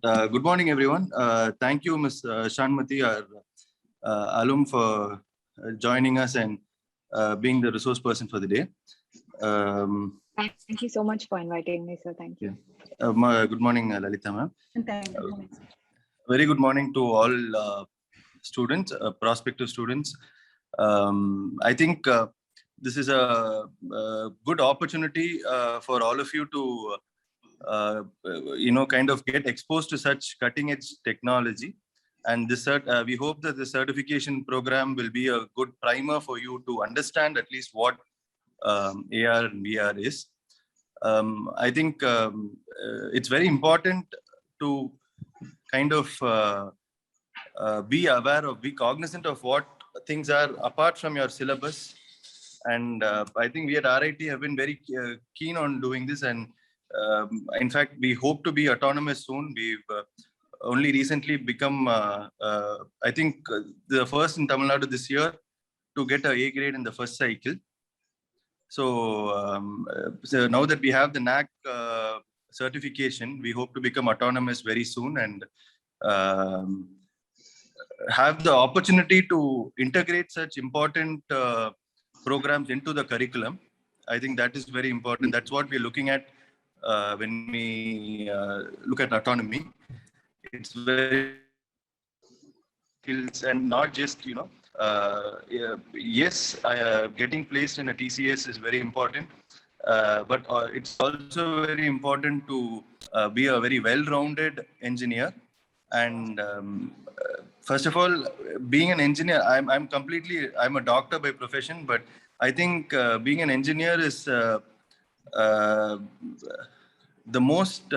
Good morning, everyone. Thank you, Ms. Shanmati, our alum, for joining us and being the resource person for the day. Thank you so much for inviting me, sir. Thank you. Good morning, Lalita ma'am. Thank you. Very good morning to all students, prospective students. I think this is a good opportunity for all of you to kind of get exposed to such cutting edge technology. And this we hope that the certification program will be a good primer for you to understand at least what AR and VR is. I think it's very important to kind of be aware of, be cognizant of what things are apart from your syllabus. And I think we at RIT have been very keen on doing this. And in fact, we hope to be autonomous soon. We've only recently become, I think, the first in Tamil Nadu this year to get an A grade in the first cycle. So now that we have the NAC certification, we hope to become autonomous very soon and have the opportunity to integrate such important programs into the curriculum. I think that is very important. That's what we're looking at when we look at autonomy. It's very skills and not just, yes, getting placed in a TCS is very important. But it's also very important to be a very well-rounded engineer. And first of all, being an engineer, I'm a doctor by profession, but I think being an engineer is the most,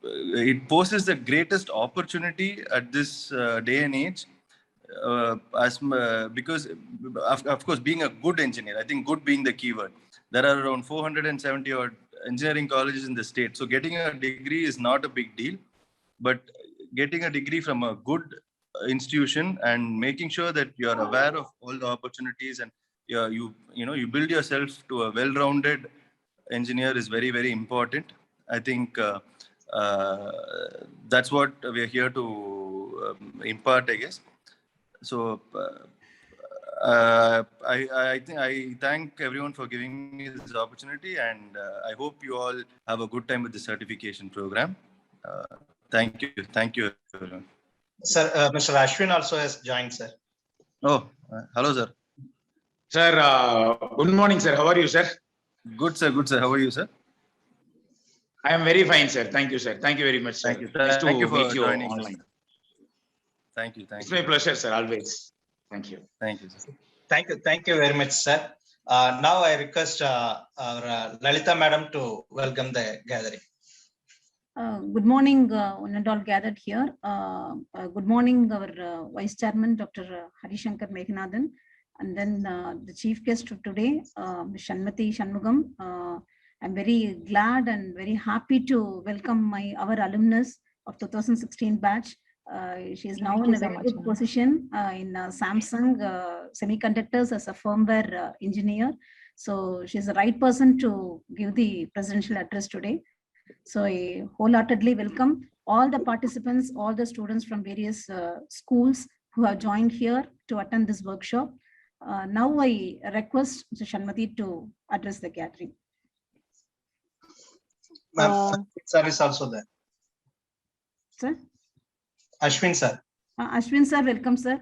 it poses the greatest opportunity at this day and age. Because of course, being a good engineer, I think good being the keyword. There are around 470 odd engineering colleges in the state. So getting a degree is not a big deal, but getting a degree from a good institution and making sure that you are aware of all the opportunities and you build yourself to a well-rounded engineer is very, very important. I think that's what we're here to impart, I guess. So I thank everyone for giving me this opportunity, and I hope you all have a good time with the certification program. Thank you. Thank you, everyone. Sir, Mr. Ashwin also has joined, sir. Oh, hello, sir. Sir, good morning, sir. How are you, sir? Good, sir. Good, sir. How are you, sir? I am very fine, sir. Thank you, sir. Thank you very much, sir. Thank you. Nice Thank you to for meet you joining, online. sir. Thank you. Thank It's you. my pleasure, sir. Always. Thank you. Thank you, sir. Thank you very much, sir. Now I request our Lalita madam to welcome the gathering. Good morning, one and all gathered here. Good morning, our Vice Chairman, Dr. Harishankar Meghanathan, and then the chief guest of today, Ms. Shanmati Shanmugam. I'm very glad and very happy to welcome our alumnus of 2016 batch. She is now in a very good position in Samsung Semiconductors as a firmware engineer. So she's the right person to give the presidential address today. So I wholeheartedly welcome all the participants, all the students from various schools who have joined here to attend this workshop. Now I request Mr. Shanmati to address the gathering. Sir is also there. Sir? Ashwin, sir. Ashwin, sir, welcome, sir.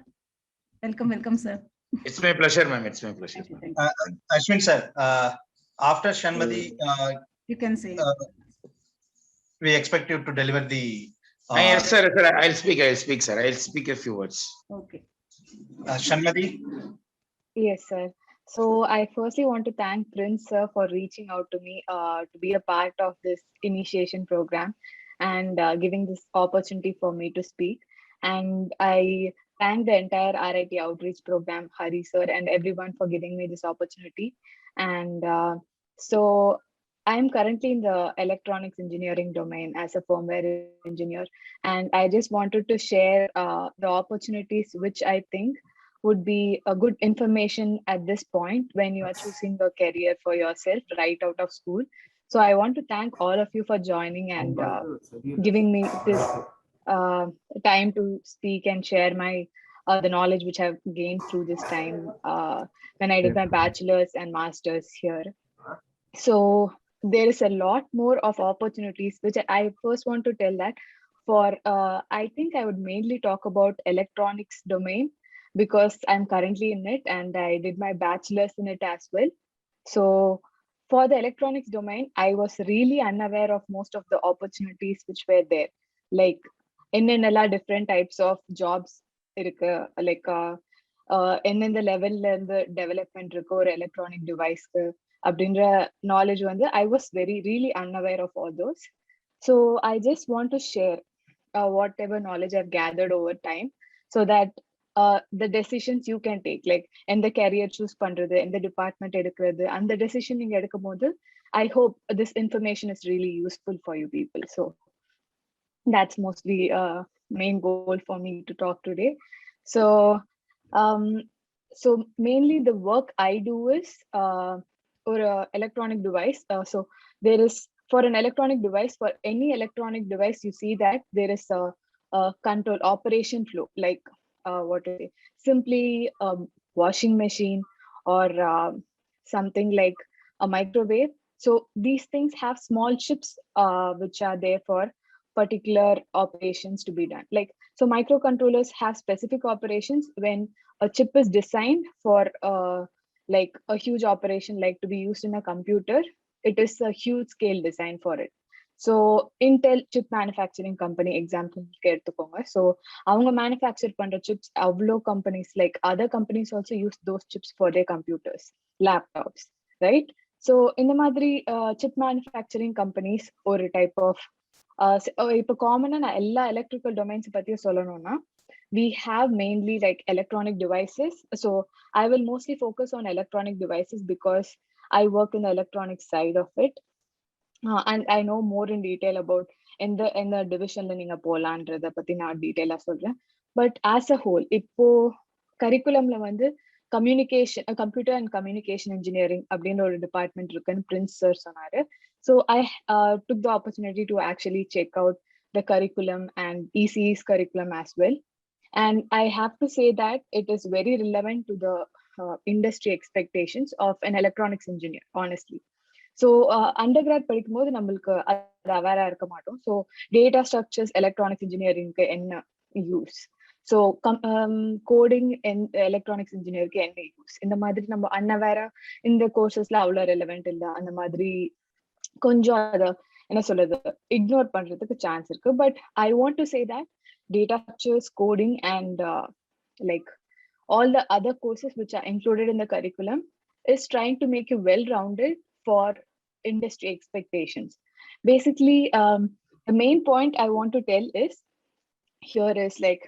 Welcome, sir. It's my pleasure, ma'am. It's my pleasure. Thank you. Ashwin, sir, after Shanmati, You can say. we expect you to deliver the. Yes, sir. I'll speak, sir. I'll speak a few words. Okay. Shanmati? Yes, sir. So I firstly want to thank Prince, sir, for reaching out to me to be a part of this initiation program and giving this opportunity for me to speak. And I thank the entire RIT outreach program, Hari sir, and everyone for giving me this opportunity. And so I'm currently in the electronics engineering domain as a firmware engineer. And I just wanted to share the opportunities which I think would be a good information at this point when you are choosing a career for yourself right out of school. So I want to thank all of you for joining and giving me this time to speak and share my the knowledge which I've gained through this time when I did my bachelor's and master's here. So there is a lot more of opportunities, which I first want to tell that for, I think I would mainly talk about electronics domain because I'm currently in it and I did my bachelor's in it as well. So for the electronics domain, I was really unaware of most of the opportunities which were there. Like என்னென்னலாம் different types of jobs இருக்கு, like எந்தெந்த லெவல்ல இருந்து development இருக்கு ஒரு electronic டிவைஸ்க்கு அப்படின்ற knowledge வந்து I was really unaware of all those. So I just want to share whatever knowledge I've gathered over time so that the decisions you can take, like எந்த carrier choose பண்றது, எந்த department எடுக்கிறது, அந்த decision நீங்க எடுக்கும் போது I hope this information is really useful for you people. So that's mostly main goal for me to talk today. So so mainly the work I do is or electronic device. So there is, for an electronic device, for any electronic device, you see that there is a control operation flow, like what is it? Simply washing machine or something like a microwave. So these things have small chips which are there for particular operations to be done. Like, so microcontrollers have specific operations when a chip is designed for like a huge operation, like to be used in a computer. It is a huge scale design for it. So Intel chip manufacturing company example எடுத்துக்கோங்க. So அவங்க manufacture பண்ற chips, அவ்வளோ companies like other companies also use those chips for their computers, laptops, right? So இந்த மாதிரி chip manufacturing companies ஒரு type of இப்போ காமனா நான் எல்லா எலக்ட்ரிக்கல் டொமைன்ஸ் பத்தியும் சொல்லணும்னா we have mainly like electronic devices. So I will mostly focus on electronic devices because I work in the electronic side of it. And I know more in detail about in the divisionல நீங்க போலான்றத பத்தி நான் டீடைலா சொல்றேன். But as a whole, இப்போ கரிக்குலம்ல வந்து computer and communication engineering அப்படின்னு ஒரு department இருக்குன்னு Prince sir சொன்னாரு. So I took the opportunity to actually check out the curriculum and ECE's curriculum as well. And I have to say that it is very relevant to the industry expectations of an electronics engineer, honestly. So undergrad படிக்கும்போது நம்மளுக்கு அது அவேரா இருக்க மாட்டோம். So data structures electronics இன்ஜினியரிங்க்கு என்ன use, so coding electronics இன்ஜினியருக்கு என்ன use, இந்த மாதிரி நம்ம அன்அவேரா இந்த கோர்சஸ்ல அவ்வளோ ரெலவெண்ட் இல்லை, அந்த மாதிரி கொஞ்சம் அதை என்ன சொல்றது இக்னோர் பண்றதுக்கு சான்ஸ் இருக்கு. But I want to say that data structures, coding, and like all the other courses which are included in the curriculum is trying to make you well-rounded for industry expectations. Basically, the main point I want to tell is here is like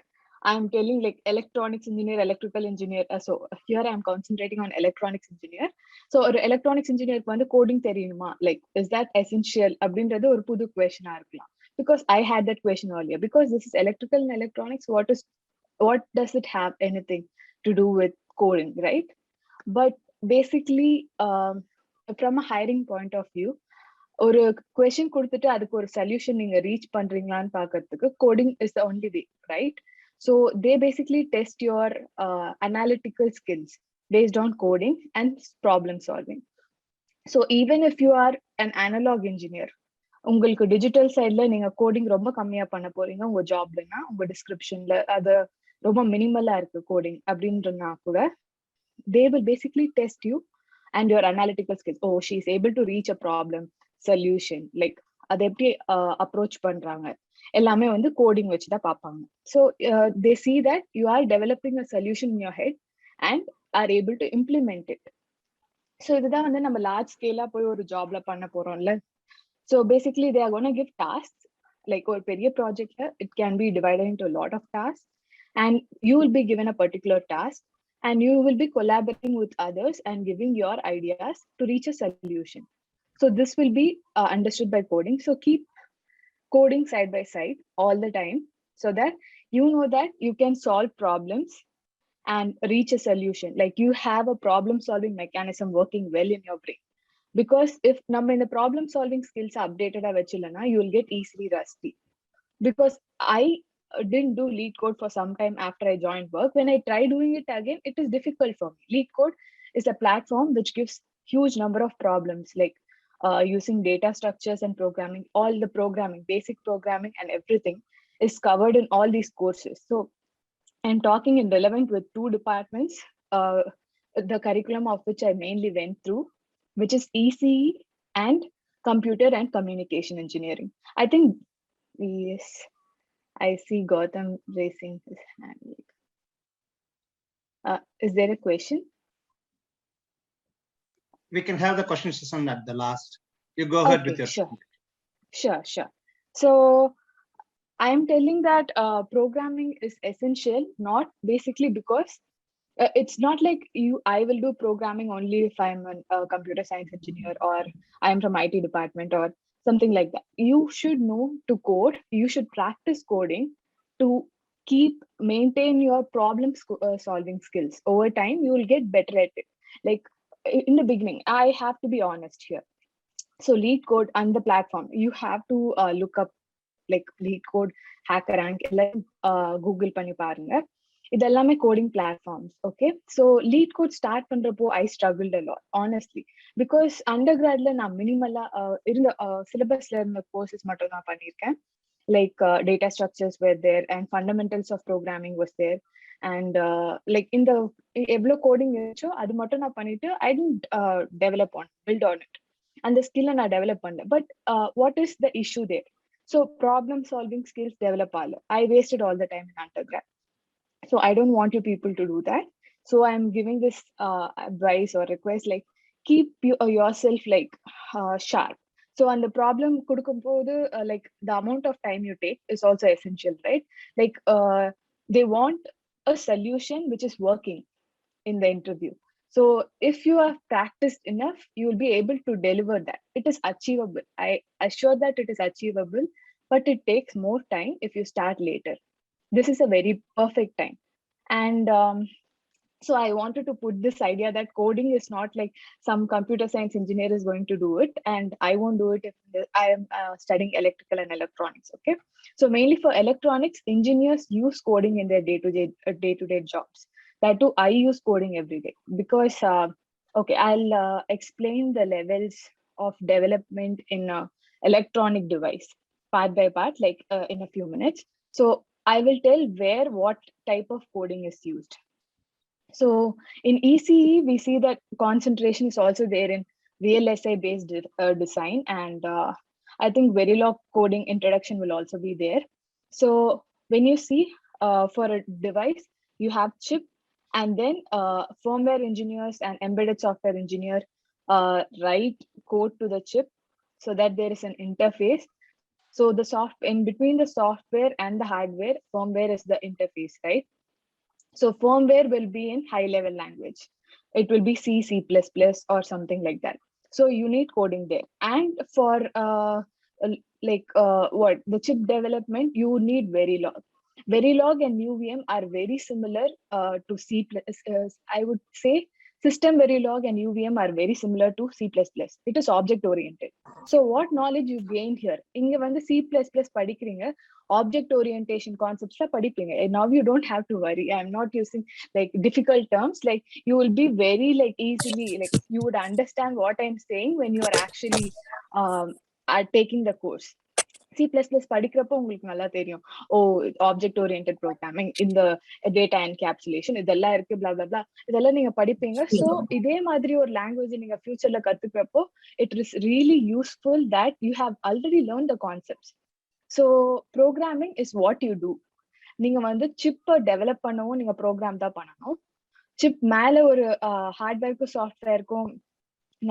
I'm telling like electronics engineer, electrical engineer. So here I'm concentrating on electronics engineer. So ஒரு electronics engineer வந்து coding தெரியுமா, like is that essential அப்படின்றது ஒரு புது questionஆ இருக்கலாம். Because I had that question earlier, because this is electrical and electronics, what does it have anything to do with coding, right? But basically from a hiring point of view, ஒரு question கொடுத்துட்டு அதுக்கு ஒரு solution நீங்க reach பண்றீங்களான்னு பார்க்கிறதுக்கு coding is the only way, right? So they basically test your analytical skills based on coding and problem solving. So even if you are an analog engineer, உங்களுக்கு digital சைட்ல நீங்க coding ரொம்ப கம்மியா பண்ண போறீங்க உங்க ஜாப்லன்னா, உங்க டிஸ்கிரிப்ஷன்ல அது ரொம்ப மினிமலா இருக்கு கோடிங் அப்படின்றனா கூட they will basically test you and your analytical skills. Oh, she is able to reach a problem solution, like அதை எப்படி அப்ரோச் பண்றாங்க எல்லாமே வந்து கோடிங் வச்சுதான் பார்ப்பாங்க. So they see that you are developing a solution in your head and are able to implement it. So இதுதான் வந்து நம்ம லார்ஜ் ஸ்கேலா போய் ஒரு ஜாப்ல பண்ண போறோம்ல. So basically they are going to give tasks, like ஒரு பெரிய ப்ராஜெக்ட்ல it can be divided into a lot of tasks and you will be given a particular task and you will be collaborating with others and giving your ideas to reach a solution. So this will be understood by coding. So keep coding side by side all the time so that you know that you can solve problems and reach a solution. Like you have a problem solving mechanism working well in your brain. because if நம்ம இந்த problem solving skills updated வச்சில்லனா you will get easily rusty. Because I didn't do lead code for some time after I joined work. When I try doing it again, it is difficult for me. Lead code is a platform which gives huge number of problems, like using data structures and programming. All the programming, basic programming and everything is covered in all these courses. So I'm talking in relevant with two departments, the curriculum of which I mainly went through, which is ECE and computer and communication engineering. I think, yes, I see Gautam raising his hand. Is there a question? We can have the question session at the last. You go ahead with Okay, your sure. So I'm telling that programming is essential, not basically because it's not like I will do programming only if I'm a computer science engineer or I'm from IT department or something like that. You should know to code. You should practice coding to maintain your problem solving skills. Over time, you will get better at it. Like in the beginning, I have to be honest here. So lead code and the platform, you have to look up like lead code, HackerRank, Google பண்ணி பாருங்க. இதெல்லாமே coding platforms. Okay, so lead code start பண்றப்போ I struggled a lot, honestly, because undergradல நான் minimally இருந்த syllabusல இருந்த courses மட்டும் தான் பண்ணிருக்கேன். Like data structures were there and fundamentals of programming was there, and like in the எவ்வளோ coding இருந்துச்சோ அது மட்டும் நான் பண்ணிட்டு I didn't build on it, and the skill நான் develop பண்ணல. But what is the issue there? So problem solving skills develop all. I wasted all the time in undergrad. So I don't want you people to do that. So I'm giving this advice or request, like keep yourself like sharp. So on the problem kudukumpodhu, like the amount of time you take is also essential, right? Like they want a solution which is working in the interview. So if you have practiced enough, you will be able to deliver that. It is achievable. I assure that it is achievable, but it takes more time if you start later. This is a very perfect time. And so I wanted to put this idea that coding is not like some computer science engineer is going to do it and I won't do it if I am studying electrical and electronics. Okay, so mainly for electronics, engineers use coding in their day-to-day jobs. That too, I use coding every day because okay, I'll explain the levels of development in a electronic device part by part, like in a few minutes. So I will tell where what type of coding is used. So in ECE, we see that concentration is also there in VLSI based design, and I think Verilog coding introduction will also be there. So when you see for a device, you have chip, and then firmware engineers and embedded software engineer write code to the chip so that there is an interface. So the in between the software and the hardware, firmware is the interface, right? So firmware will be in high level language. It will be C, C++ or something like that. So you need coding there. And for the chip development, you need Verilog. Verilog and UVM are very similar to C++. I would say system Verilog and UVM are very similar to C++. It is object oriented. So what knowledge you gain here? Inga vanda C++ padikringa, object orientation concepts la padipinga. Now you don't have to worry. I'm not using like difficult terms. Like you will be very like easily, like you would understand what I'm saying when you are actually are taking the course. C++ படிக்கிறப்போ உங்களுக்கு நல்லா தெரியும். ஓ, object oriented programming, இந்த data encapsulation, இதெல்லாம் இருக்கு, blah blah blah, இதெல்லாம் நீங்க படிப்பீங்க. ஸோ இதே மாதிரி ஒரு லாங்குவேஜ் நீங்க ஃபியூச்சர்ல கத்துக்கிறப்போ it is really useful that you have already learn the concepts. So programming is what you do. நீங்க வந்து சிப்பை டெவலப் பண்ணவும் நீங்க ப்ரோக்ராம் தான் பண்ணணும். சிப் மேல ஒரு ஹார்ட்வேருக்கும் சாஃப்ட்வேருக்கும்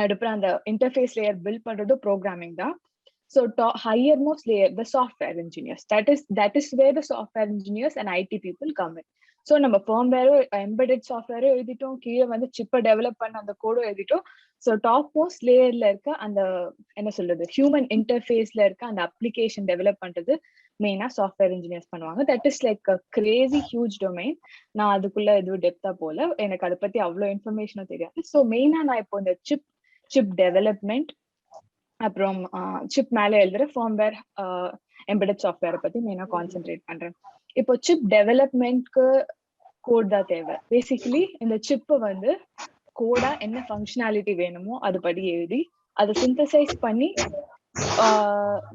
நடுப்புற அந்த இன்டர்ஃபேஸ் லேயர் பில்ட் பண்றதும் ப்ரோக்ராமிங் தான். So higher most layer, the software engineers. That is where the software engineers and IT people come in. So நம்ம firmware embedded software எழுதிட்டோம், கீழே வந்து சிப்பை டெவலப் பண்ண அந்த கோடும் எழுதிட்டோம். ஸோ டாப் மோஸ்ட் லேயர்ல இருக்க அந்த என்ன சொல்றது ஹியூமன் இன்டர்ஃபேஸ்ல இருக்க அந்த அப்ளிகேஷன் டெவலப் பண்றது மெயினா சாஃப்ட்வேர் இன்ஜினியர்ஸ் பண்ணுவாங்க. That is like Crazy huge domain. நான் அதுக்குள்ள எதுவும் டெப்தா போல, எனக்கு அதை பத்தி அவ்வளோ இன்ஃபர்மேஷனும் தெரியாது. ஸோ மெயினா நான் இப்போ இந்த சிப் சிப் டெவலப்மெண்ட், அப்புறம் சிப் மேல எழுதுற ஃபார்ம்வேர் எம்பெடட் சாஃப்ட்வேரை பத்தி மெயினா கான்சென்ட்ரேட் பண்றேன். இப்போ சிப் டெவலப்மெண்ட்க்கு கோட் தான் தேவை. பேசிக்கலி இந்த சிப்பை வந்து கோடா என்ன ஃபங்க்ஷனாலிட்டி வேணுமோ அது படி எழுதி அதை சிந்தசைஸ் பண்ணி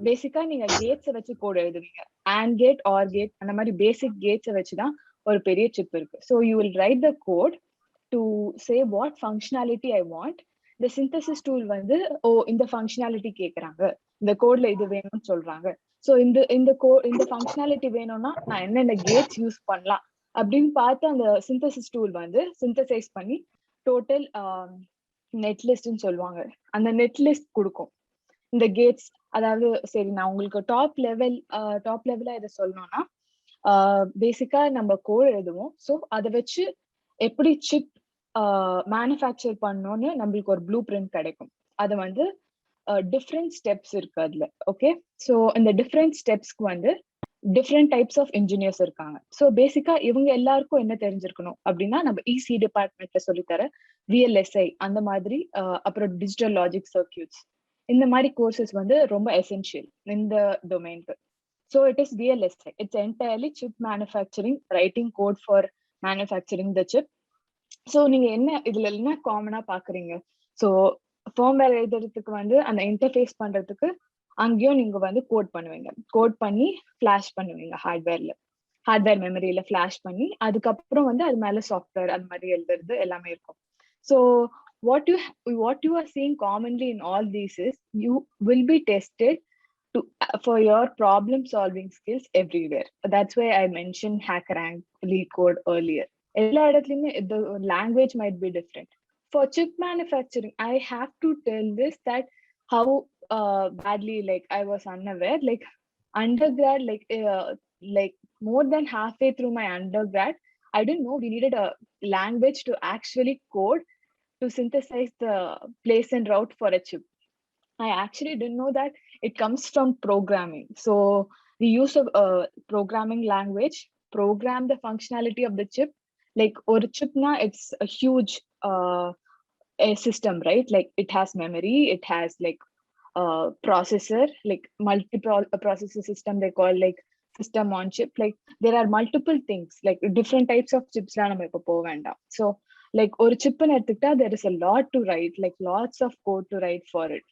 பேசிக்கா நீங்க கேட்ஸை வச்சு கோட் எழுதுவீங்க. அண்ட் கேட், ஆர் கேட், அந்த மாதிரி பேசிக் கேட்ஸை வச்சுதான் ஒரு பெரிய சிப் இருக்கு. So you will write the code to say what functionality I want. இந்த சிந்தசிஸ் டூல் வந்து இந்த ஃபங்க்ஷனாலிட்டி கேட்கறாங்க, இந்த கோட்ல இது வேணும்னு சொல்றாங்க. ஸோ இந்த ஃபங்க்ஷனாலிட்டி வேணும்னா நான் என்னென்ன கேட்ஸ் யூஸ் பண்ணலாம் அப்படின்னு பார்த்து அந்த சிந்தசிஸ் டூல் வந்து சிந்தசைஸ் பண்ணி டோட்டல் நெட் லிஸ்ட்னு சொல்லுவாங்க, அந்த நெட் லிஸ்ட் கொடுக்கும் இந்த கேட்ஸ். அதாவது சரி, நான் உங்களுக்கு டாப் லெவலா இதை சொல்லணும்னா பேசிக்கா நம்ம கோட் எழுதுவோம். ஸோ அதை வச்சு எப்படி சிப் மேனுஃபேக்சர் பண்ணணும்னு நம்மளுக்கு ஒரு ப்ளூ பிரிண்ட் கிடைக்கும். அது வந்து டிஃப்ரெண்ட் ஸ்டெப்ஸ் இருக்கு அதுல. ஓகே, ஸோ இந்த டிஃப்ரெண்ட் ஸ்டெப்ஸ்க்கு வந்து டிஃப்ரெண்ட் டைப்ஸ் ஆஃப் இன்ஜினியர்ஸ் இருக்காங்க. ஸோ பேசிக்கா இவங்க எல்லாருக்கும் என்ன தெரிஞ்சிருக்கணும் அப்படின்னா, நம்ம இசி டிபார்ட்மெண்ட்ல சொல்லித்தர விஎல்எஸ்ஐ அந்த மாதிரி, அப்புறம் டிஜிட்டல் லாஜிக் சர்க்கியூட்ஸ், இந்த மாதிரி கோர்சஸ் வந்து ரொம்ப எசென்ஷியல் இந்த டொமைனுக்கு. So it is VLSI, it's entirely chip manufacturing, writing code for manufacturing the chip. So நீங்க இதுல என்ன காமனா பாக்குறீங்க? ஸோ ஃபார்ம்வேர் எழுதுறதுக்கு வந்து அந்த இன்டர்ஃபேஸ் பண்றதுக்கு அங்கேயும் நீங்க வந்து கோட் பண்ணுவீங்க. கோட் பண்ணி ஃபிளாஷ் பண்ணுவீங்க ஹார்ட்வேர் மெமரியில ஃபிளாஷ் பண்ணி, அதுக்கப்புறம் வந்து அது மேல சாஃப்ட்வேர் அது மாதிரி எழுதுறது எல்லாமே இருக்கும். So what you are seeing commonly in all these is you will be tested for your problem solving skills everywhere. That's why I mentioned HackerRank, LeetCode earlier. எல்லா இடத்துலயுமே the language might be different. For chip manufacturing, I have to tell this that how badly I was unaware. Undergrad, more than halfway through my undergrad, I didn't know we needed a language to actually code to synthesize the place and route for a chip. I actually didn't know that it comes from programming. So the use of programming language program the functionality of the chip. Or chip na, it's a huge a system, right? It has memory, it has processor, multi-processor system they call system on chip. There are multiple things, different types of chips la nama ipo povenda. So or chip na edutha, there is a lot to write, lots of code to write for it.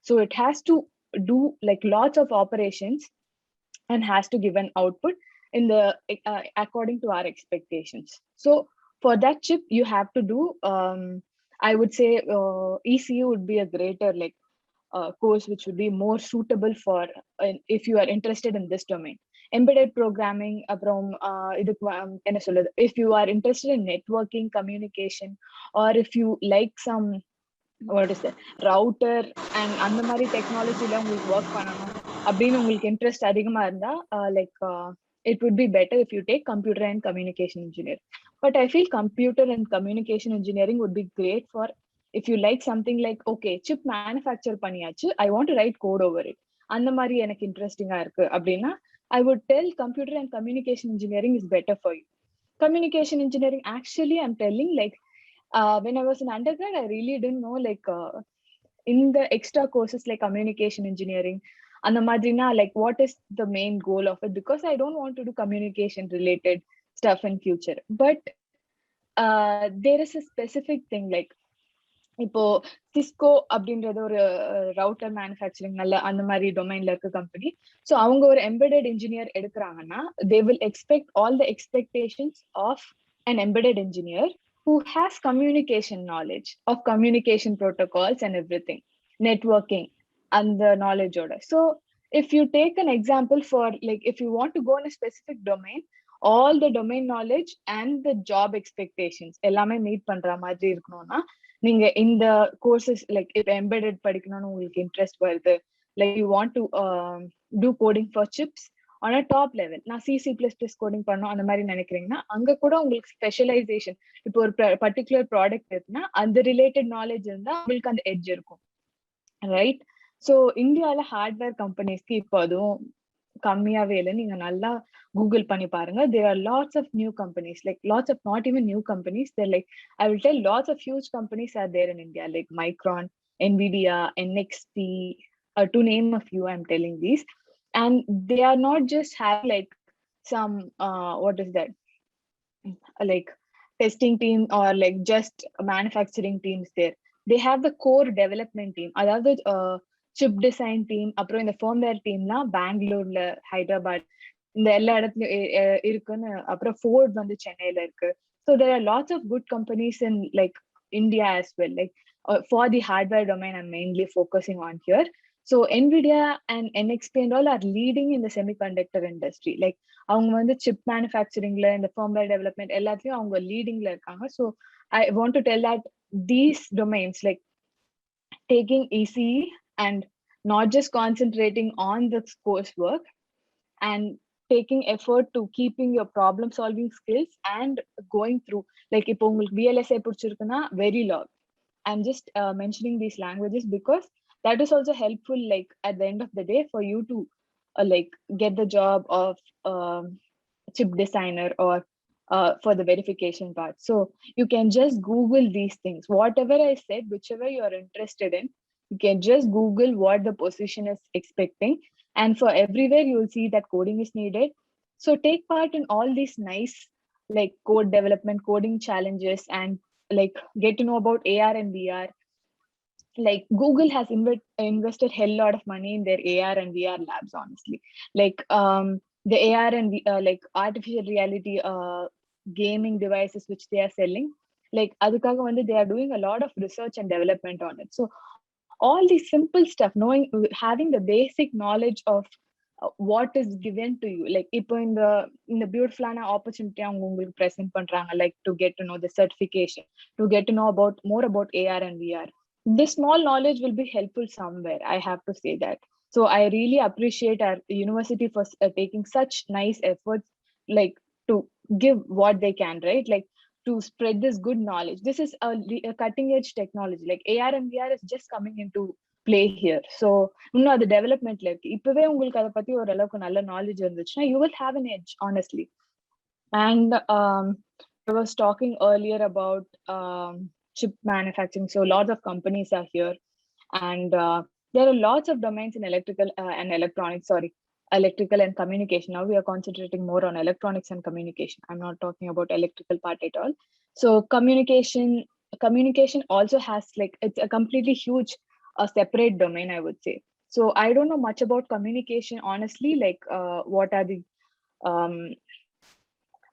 So it has to do lots of operations and has to give an output in the according to our expectations. So for that chip you have to do I would say ECU would be a greater course which would be more suitable for if you are interested in this domain. Embedded programming, if you are interested in networking, communication, or if you like some router and அந்த மாதிரி டெக்னாலஜில உங்களுக்கு work பண்ணணும் அப்படின்னு உங்களுக்கு interest அதிகமா இருந்தா it would be better if you take computer and communication engineering. But I feel computer and communication engineering would be great for if you like something okay, chip manufacture பண்ணியாச்சு, I want to write code over it, அந்த மாதிரி எனக்கு இன்ட்ரெஸ்டிங்கா இருக்கு அப்படின்னா I would tell computer and communication engineering is better for you. Communication engineering, actually I'm telling when I was in undergrad, I really didn't know in the extra courses like communication engineering and the madrina, what is the main goal of it, because I don't want to do communication related stuff in future. But there is a specific thing இப்போ Cisco அப்படின்றது ஒரு router manufacturing அந்த மாதிரி டொமைன்ல இருக்க company. So அவங்க ஒரு embedded engineer எடுக்கிறாங்கன்னா they will expect all the expectations of an embedded engineer who has communication knowledge of communication protocols and everything, networking and the knowledge order. So if you take an example for if you want to go in a specific domain, all the domain knowledge and the job expectations எல்லாமே meet பண்ற மாதிரி இருக்கணும்னா நீங்க இந்த courses if embedded படிக்கணும்னு உங்களுக்கு interest வருது, you want to do coding for chips on a top level, நான் C++ கோடிங் பண்ணணும் அந்த மாதிரி நினைக்கிறீங்கன்னா அங்க கூட உங்களுக்கு ஸ்பெஷலைசேஷன், இப்போ ஒரு பர்டிகுலர் ப்ராடக்ட் இருக்குன்னா அந்த ரிலேட்டட் நாலேஜ் இருந்தா உங்களுக்கு அந்த எட்ஜ் இருக்கும், ரைட்? ஸோ இந்தியாவில் ஹார்ட்வேர் கம்பெனிஸ்க்கு இப்போ அதுவும் கம்மியாவே இல்லை. நீங்க நல்லா கூகுள் பண்ணி பாருங்க. there are lots of new companies, lots of not even new companies, they're I will tell lots of huge companies are there in India, like Micron, NVIDIA, NXP, to name a few, I'm telling these. And they are not just having like some, what is that? Like testing team or like just manufacturing teams there. They have the core development team. அதாவது chip design team, அப்புறம் இந்த firmware teamலாம் பெங்களூர்ல, ஹைதராபாத், இந்த எல்லா இடத்துலயும் இருக்குன்னு, அப்புறம் fort வந்து சென்னையில இருக்கு. So there are lots of good companies in like India as well. Like for the hardware domain, I'm mainly focusing on here. So NVIDIA and NXP and all are leading in the semiconductor industry. Like அவங்க வந்து chip மேனுஃபேக்சரிங்ல, இந்த firmware development எல்லாத்துலயும் அவங்க லீடிங்ல இருக்காங்க. So I want to tell that these domains like taking ECE and not just concentrating on the coursework and taking effort to keeping your problem solving skills and going through, like இப்போ உங்களுக்கு VLSI பிடிச்சிருக்குன்னா Verilog. I'm just mentioning these languages because that is also helpful like at the end of the day for you to like get the job of chip designer or for the verification part. So you can just Google these things. Whatever I said, whichever you are interested in, you can just Google what the position is expecting. And for everywhere, you will see that coding is needed. So take part in all these nice like code development, coding challenges, and like get to know about AR and VR. Like Google has invested hell lot of money in their AR and VR labs, honestly. Like the AR and like artificial reality gaming devices which they are selling, like அதுக்காக வந்து they are doing a lot of research and development on it. So all these simple stuff, knowing, having the basic knowledge of what is given to you, like இப்போ இந்த பியூட்டிஃபுல்லான opportunity அவங்க உங்களுக்கு present பண்றாங்க, like to get to know the certification, to get to know about more about AR and VR. This small knowledge will be helpful somewhere, I have to say that. So I really appreciate our university for taking such nice efforts, like to give what they can, right? Like to spread this good knowledge. This is a cutting edge technology. Like AR and VR is just coming into play here. So இன்னும் அது டெவலப்மெண்ட்ல இருக்கு. இப்பவே உங்களுக்கு அதை பத்தி ஓரளவுக்கு நல்ல knowledge இருந்துச்சுன்னா you will have an edge, honestly. And I was talking earlier about chip manufacturing. So lots of companies are here, and there are lots of domains in electrical and electronics. Sorry, electrical and communication. Now we are concentrating more on electronics and communication. I'm not talking about electrical part at all. So communication also has like, it's a completely huge separate domain, I would say. So I don't know much about communication, honestly. Like what are the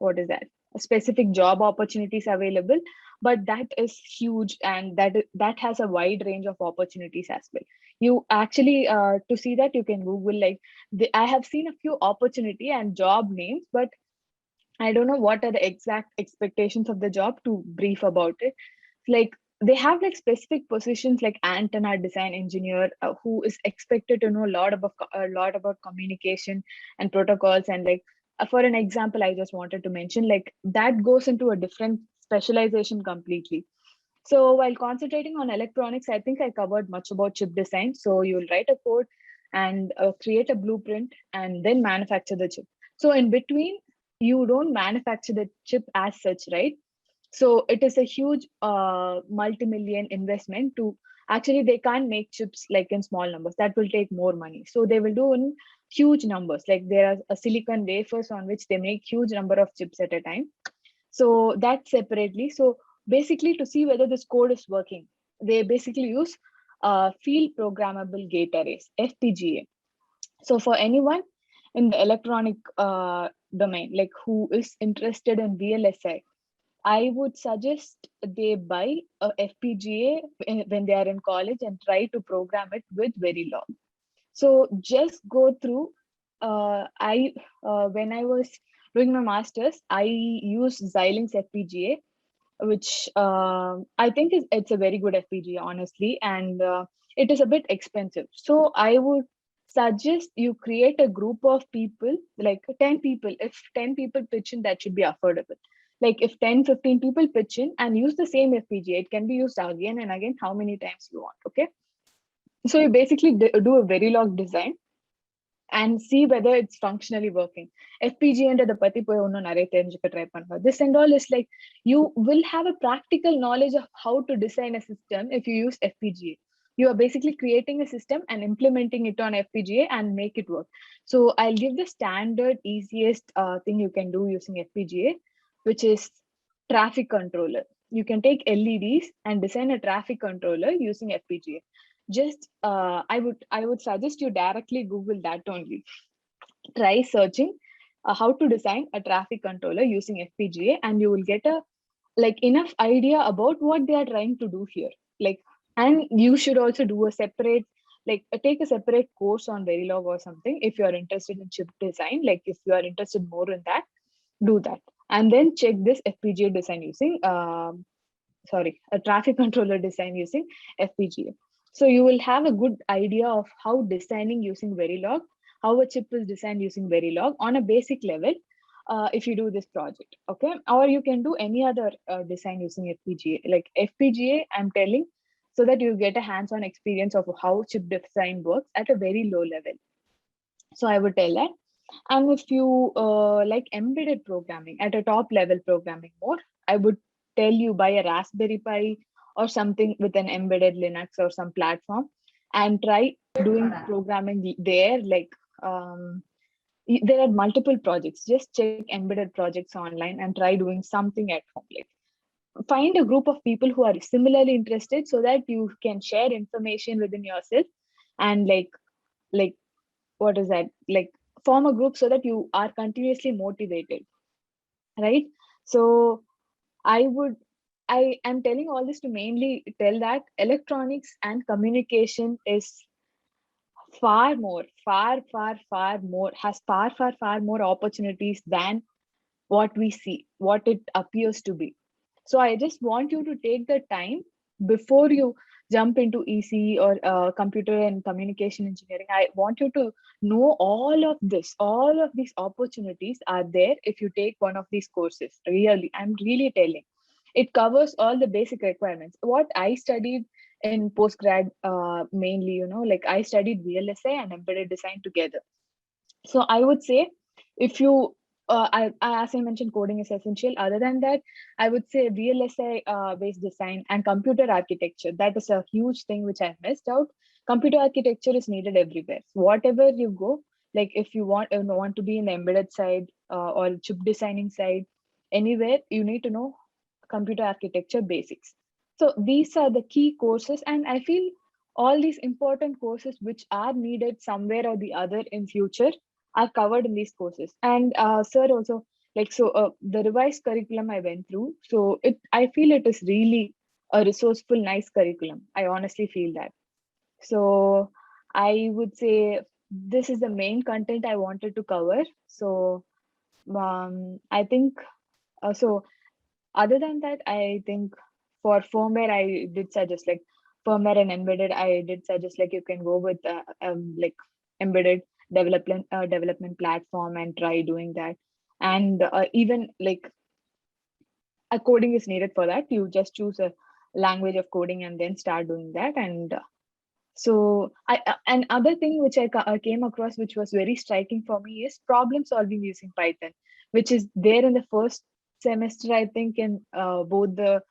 what is that, specific job opportunities available, but that is huge, and that has a wide range of opportunities as well. You actually to see that, you can Google like I have seen a few opportunity and job names, but I don't know what are the exact expectations of the job to brief about it. Like they have like specific positions like antenna design engineer, who is expected to know a lot about communication and protocols. And like for an example, I just wanted to mention, like that goes into a different specialization completely. So while concentrating on electronics, I think I covered much about chip design. So you'll write a code and create a blueprint and then manufacture the chip. So in between, you don't manufacture the chip as such, right? So it is a huge multi-million investment to actually, they can't make chips like in small numbers. That will take more money. So they will do in huge numbers. Like there are silicon wafers on which they make huge number of chips at a time. So that's separately. So basically, to see whether this code is working, they basically use field programmable gate arrays, FPGA. So for anyone in the electronic domain, like who is interested in VLSI, I would suggest they buy a FPGA when they are in college and try to program it with Verilog. So just go through. When I was doing my master's, I used Xilinx FPGA, which I think it's a very good FPGA, honestly, and it is a bit expensive. So I would suggest you create a group of people, like 10 people. If 10 people pitch in, that should be affordable. Like if 10-15 people pitch in and use the same FPGA, it can be used again and again how many times you want. Okay, so you basically do a Verilog design and see whether it's functionally working. FPGA and the pati poi onnu nare therinjukka try pannunga. This and all is like, you will have a practical knowledge of how to design a system if you use FPGA. You are basically creating a system and implementing it on FPGA and make it work. So I'll give the standard easiest thing you can do using FPGA, which is traffic controller. You can take LEDs and design a traffic controller using FPGA. Just I would suggest you directly Google that only. Try searching how to design a traffic controller using FPGA, and you will get a enough idea about what they are trying to do here. And you should also do a separate, take a separate course on Verilog or something if you are interested in chip design. If you are interested more in that, do that, and then check this FPGA design using a traffic controller design using FPGA. So you will have a good idea of how designing using Verilog, how a chip is designed using Verilog on a basic level, if you do this project, okay? Or you can do any other design using FPGA. Like FPGA, I'm telling, so that you get a hands-on experience of how chip design works at a very low level. So I would tell that. And if you like embedded programming at a top level programming more, I would tell you buy a Raspberry Pi or something with an embedded Linux or some platform and try doing programming there. There are multiple projects. Just check embedded projects online and try doing something at home. Find a group of people who are similarly interested so that you can share information within yourself and what is that? Form a group so that you are continuously motivated, right? So I am telling all this to mainly tell that electronics and communication is has far more opportunities than what we see, what it appears to be. So I just want you to take the time before you jump into EC or computer and communication engineering. I want you to know all of this. All of these opportunities are there if you take one of these courses. Really, I'm really telling. It covers all the basic requirements. What I studied in postgrad, mainly, I studied VLSI and embedded design together. So I would say, if you as I mentioned, coding is essential. Other than that, I would say VLSI based design and computer architecture. That is a huge thing which I missed out. Computer architecture is needed everywhere. So whatever you go, if you want to be in the embedded side or chip designing side, anywhere, you need to know computer architecture basics. So these are the key courses, and I feel all these important courses which are needed somewhere or the other in future are covered in these courses. And sir also, the revised curriculum I went through, so I feel it is really a resourceful, nice curriculum. I honestly feel that. So I would say this is the main content I wanted to cover. So I think so other than that, I think for firmware I did suggest firmware and embedded, I did suggest you can go with embedded development platform and try doing that. And even a coding is needed for that. You just choose a language of coding and then start doing that. And so another thing which I came across, which was very striking for me, is problem solving using Python, which is there in the first semester, I think, in both the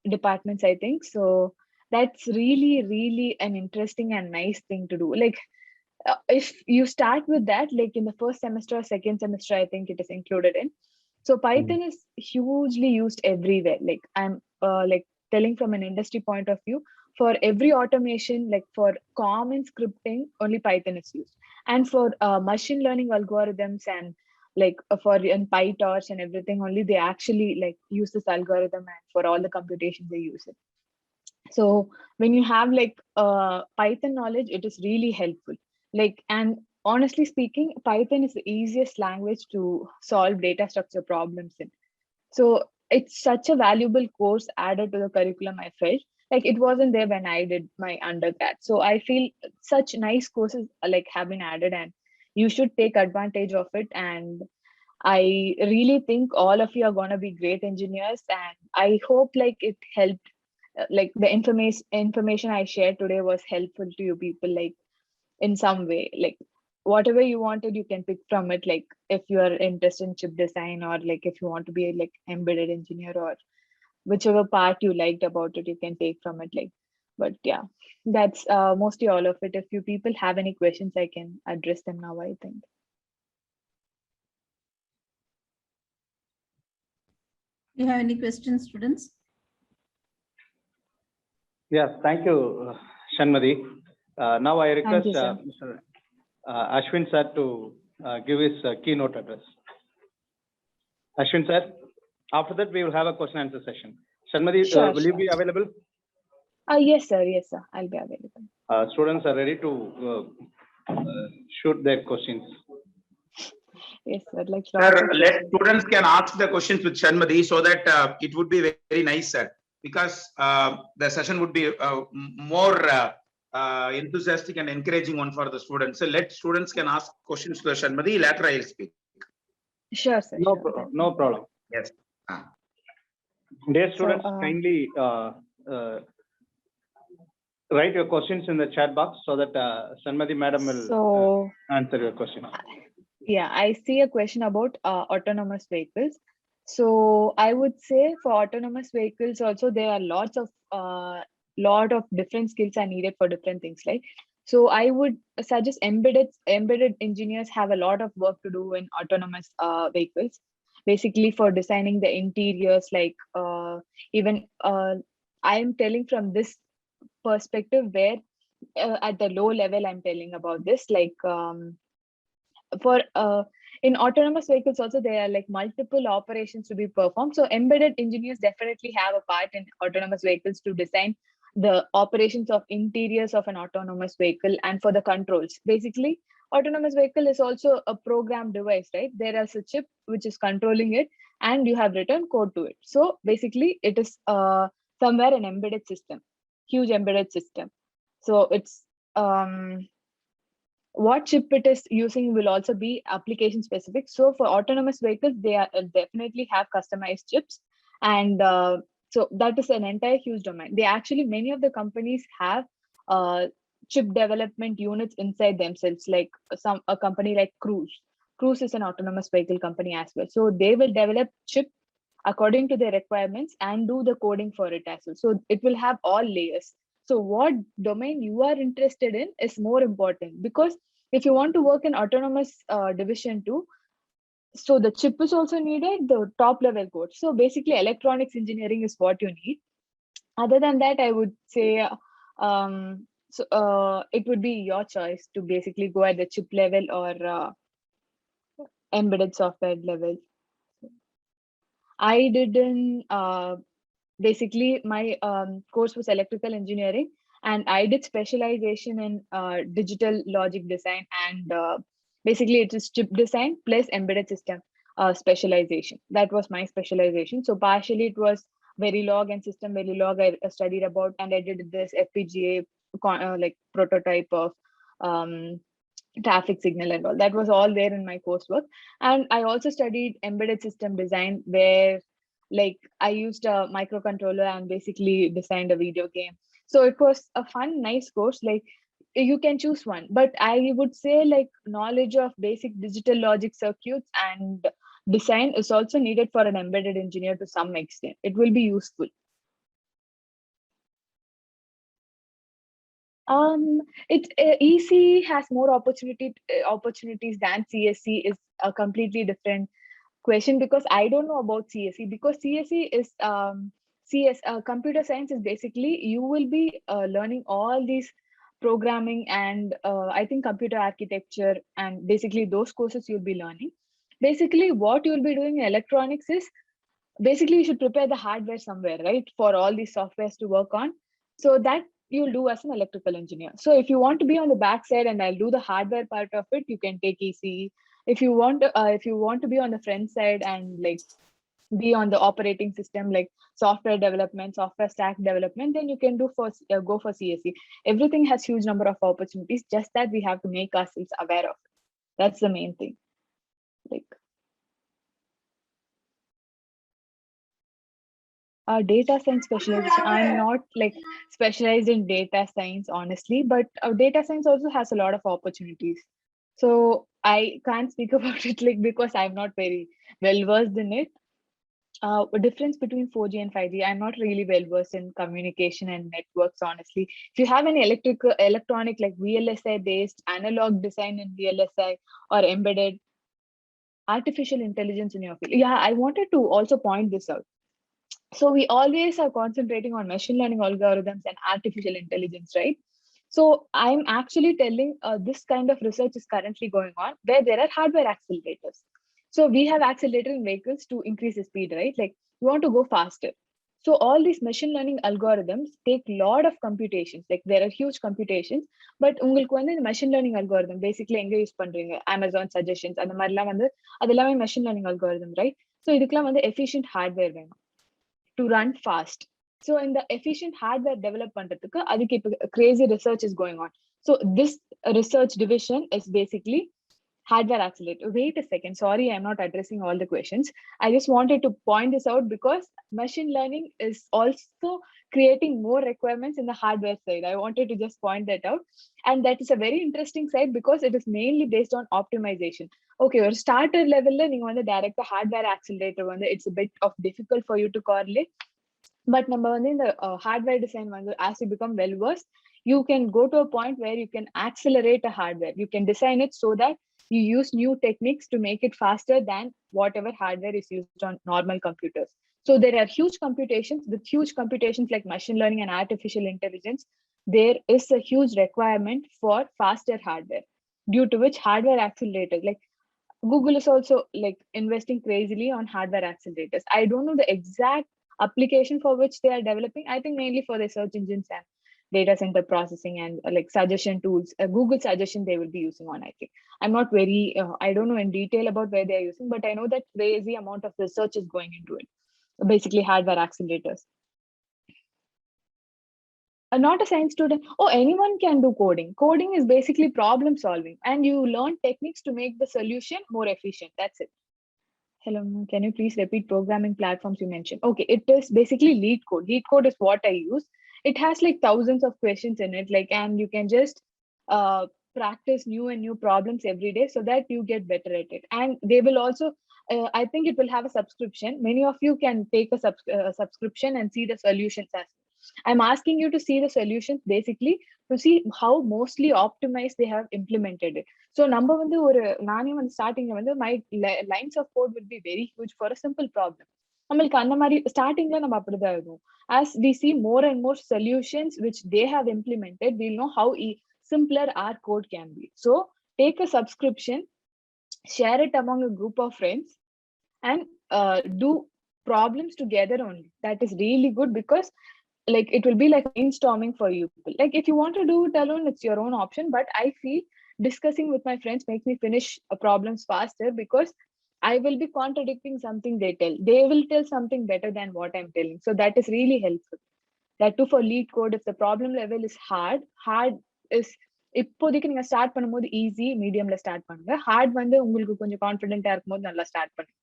departments, I think. So that's really an interesting and nice thing to do. If you start with that, in the first semester or second semester, I think it is included in. So Python is hugely used everywhere. I'm telling from an industry point of view, for every automation, for common scripting, only Python is used. And for machine learning algorithms and for in PyTorch and everything, only they actually use this algorithm, and for all the computations they use it. So when you have Python knowledge, it is really helpful. And honestly speaking, Python is the easiest language to solve data structure problems in. So it's such a valuable course added to the curriculum, I felt. It wasn't there when I did my undergrad. So I feel such nice courses have been added, and you should take advantage of it. And I really think all of you are going to be great engineers, and I hope it helped. The information I shared today was helpful to you people, in some way. Whatever you wanted, you can pick from it. If you are interested in chip design, or if you want to be embedded engineer, or whichever part you liked about it, you can take from it. But yeah, that's mostly all of it. If you people have any questions, I can address them now, I think. You have any questions, students? Yes, thank you, Shanmati. Now I request you, sir. Mr. Ashwin sir to give his keynote address. Ashwin sir, after that we will have a question and answer session. Shanmati, Sure, will you sure. be available? Yes, sir. Yes, sir. I'll be available. Students are ready to shoot their questions. Yes, sir. Like Sir, let students can ask the questions with Shanmati so that it would be very nice, sir, because the session would be more enthusiastic and encouraging one for the students. So let students can ask questions to Shanmati. Later I will speak. Sure, sir. No, sure. no problem. Yes. Dear students, So, kindly write your questions in the chat box so that Shanmati madam will answer your question. Yeah, I see a question about autonomous vehicles. So I would say for autonomous vehicles also there are lots of lot of different skills are needed for different things. Like, so I would suggest embedded engineers have a lot of work to do in autonomous vehicles. Basically for designing the interiors, like even I am telling from this perspective where at the low level I'm telling about this, like for in autonomous vehicles also there are like multiple operations to be performed. So embedded engineers definitely have a part in autonomous vehicles to design the operations of interiors of an autonomous vehicle and for the controls. Basically, autonomous vehicle is also a program device, right? There is a chip which is controlling it and you have written code to it. So basically it is somewhere an embedded system, huge embedded system. So it's what chip it is using will also be application specific. So for autonomous vehicles, they are definitely have customized chips, and so that is an entire huge domain. They actually, many of the companies have chip development units inside themselves, like a company like Cruise. Cruise is an autonomous vehicle company as well. So they will develop chip according to their requirements and do the coding for it as well. So it will have all layers. So what domain you are interested in is more important, because if you want to work in autonomous division too, so the chip is also needed, the top level code. So basically electronics engineering is what you need. Other than that, I would say it would be your choice to basically go at the chip level or embedded software level. I didn't basically my course was electrical engineering, and I did specialization in digital logic design, and basically it is chip design plus embedded system specialization. That was my specialization. So partially it was Verilog and system Verilog I studied about, and I did this FPGA like prototype of traffic signal and all. That was all there in my coursework. And I also studied embedded system design, where like I used a microcontroller and basically designed a video game. So it was a fun, nice course. Like you can choose one, but I would say like knowledge of basic digital logic circuits and design is also needed for an embedded engineer to some extent. It will be useful. EC has more opportunities than CSC is a completely different question, because I don't know about CSE, because CSE is computer science is basically you will be learning all these programming and I think computer architecture, and basically those courses you'll be learning. Basically what you'll be doing in electronics is basically you should prepare the hardware somewhere, right, for all these softwares to work on. So that you'll do as an electrical engineer. So if you want to be on the back side and I'll do the hardware part of it, you can take ECE. If you want to be on the front side and like be on the operating system, like software development, software stack development, then you can go for CSE. Everything has huge number of opportunities, just that we have to make ourselves aware of it. That's the main thing. Like data science specialization, I'm not like specialized in data science honestly, but data science also has a lot of opportunities. So I can't speak about it like because I'm not very well versed in it. difference between 4G and 5G. I'm not really well versed in communication and networks, honestly. If you have any electronic like VLSI based analog design in VLSI or embedded artificial intelligence in your field, yeah, I wanted to also point this out. So we always are concentrating on machine learning algorithms and artificial intelligence, right? So I'm actually telling this kind of research is currently going on where there are hardware accelerators. So we have accelerator in vehicles to increase the speed, right? Like you want to go faster. So all these machine learning algorithms take a lot of computations. Like there are huge computations, but உங்களுக்கு வந்து இந்த machine learning algorithm basically எங்க use பண்றீங்க? Amazon suggestions அந்த மாதிரிலாம் வந்து அதெல்லாமே machine learning algorithm, right? So இதுக்கெல்லாம் வந்து efficient hardware வேணும் to run fast. So in the efficient hardware develop பண்றதுக்கு அதுக்கு இப்ப crazy research is going on. So this research division is basically hardware accelerator. Wait a second, sorry, I'm not addressing all the questions. I just wanted to point this out because machine learning is also creating more requirements in the hardware side. I wanted to just point that out. And that is a very interesting side because it is mainly based on optimization. Okay, or starter level நீங்க வந்து direct hardware accelerator வந்து it's a bit of difficult for you to correlate. But நம்ம வந்து இந்த hardware design வந்து as you become well versed, you can go to a point where you can accelerate a hardware. You can design it so that you use new techniques to make it faster than whatever hardware is used on normal computers. So there are huge computations. With huge computations like machine learning and artificial intelligence, there is a huge requirement for faster hardware, due to which hardware accelerators like Google is also like investing crazily on hardware accelerators. I don't know the exact application for which they are developing. I think mainly for the search engines and data center processing and like suggestion tools. Google suggestion they will be using on, I think. I'm not very, I don't know in detail about where they're using, but I know that crazy amount of research is going into it. Basically hardware accelerators. Not a science student. Oh, anyone can do coding. Coding is basically problem solving and you learn techniques to make the solution more efficient. That's it. Hello, can you please repeat programming platforms you mentioned? Okay, it is basically LeetCode. LeetCode is what I use. It has like thousands of questions in it, like, and you can just practice new and new problems every day so that you get better at it. And they will also, I think it will have a subscription. Many of you can take a subscription and see the solutions as well. I'm asking you to see the solutions basically to see how mostly optimized they have implemented it. So number one, starting my lines of code will be very huge for a simple problem. Starting as we see more and more solutions which they have implemented, we'll know how simpler our code can be. So take a subscription, share it among a group of friends, and do problems together only. That is really good because like it will be like brainstorming for you. Like if you want to do it alone, it's your own option. But I feel discussing with my friends makes me finish problems faster because I will be contradicting something they tell. They will tell something better than what I'm telling. So that is really helpful. That too for LeetCode, if the problem level is hard is இப்போதைக்கு நீங்க start பண்ணும்போது easy மீடியம்ல start பண்ணுங்க. Hard வந்து உங்களுக்கு கொஞ்சம் கான்ஃபிடென்ட்டா இருக்கும்போது நல்லா ஸ்டார்ட் பண்ணுங்க.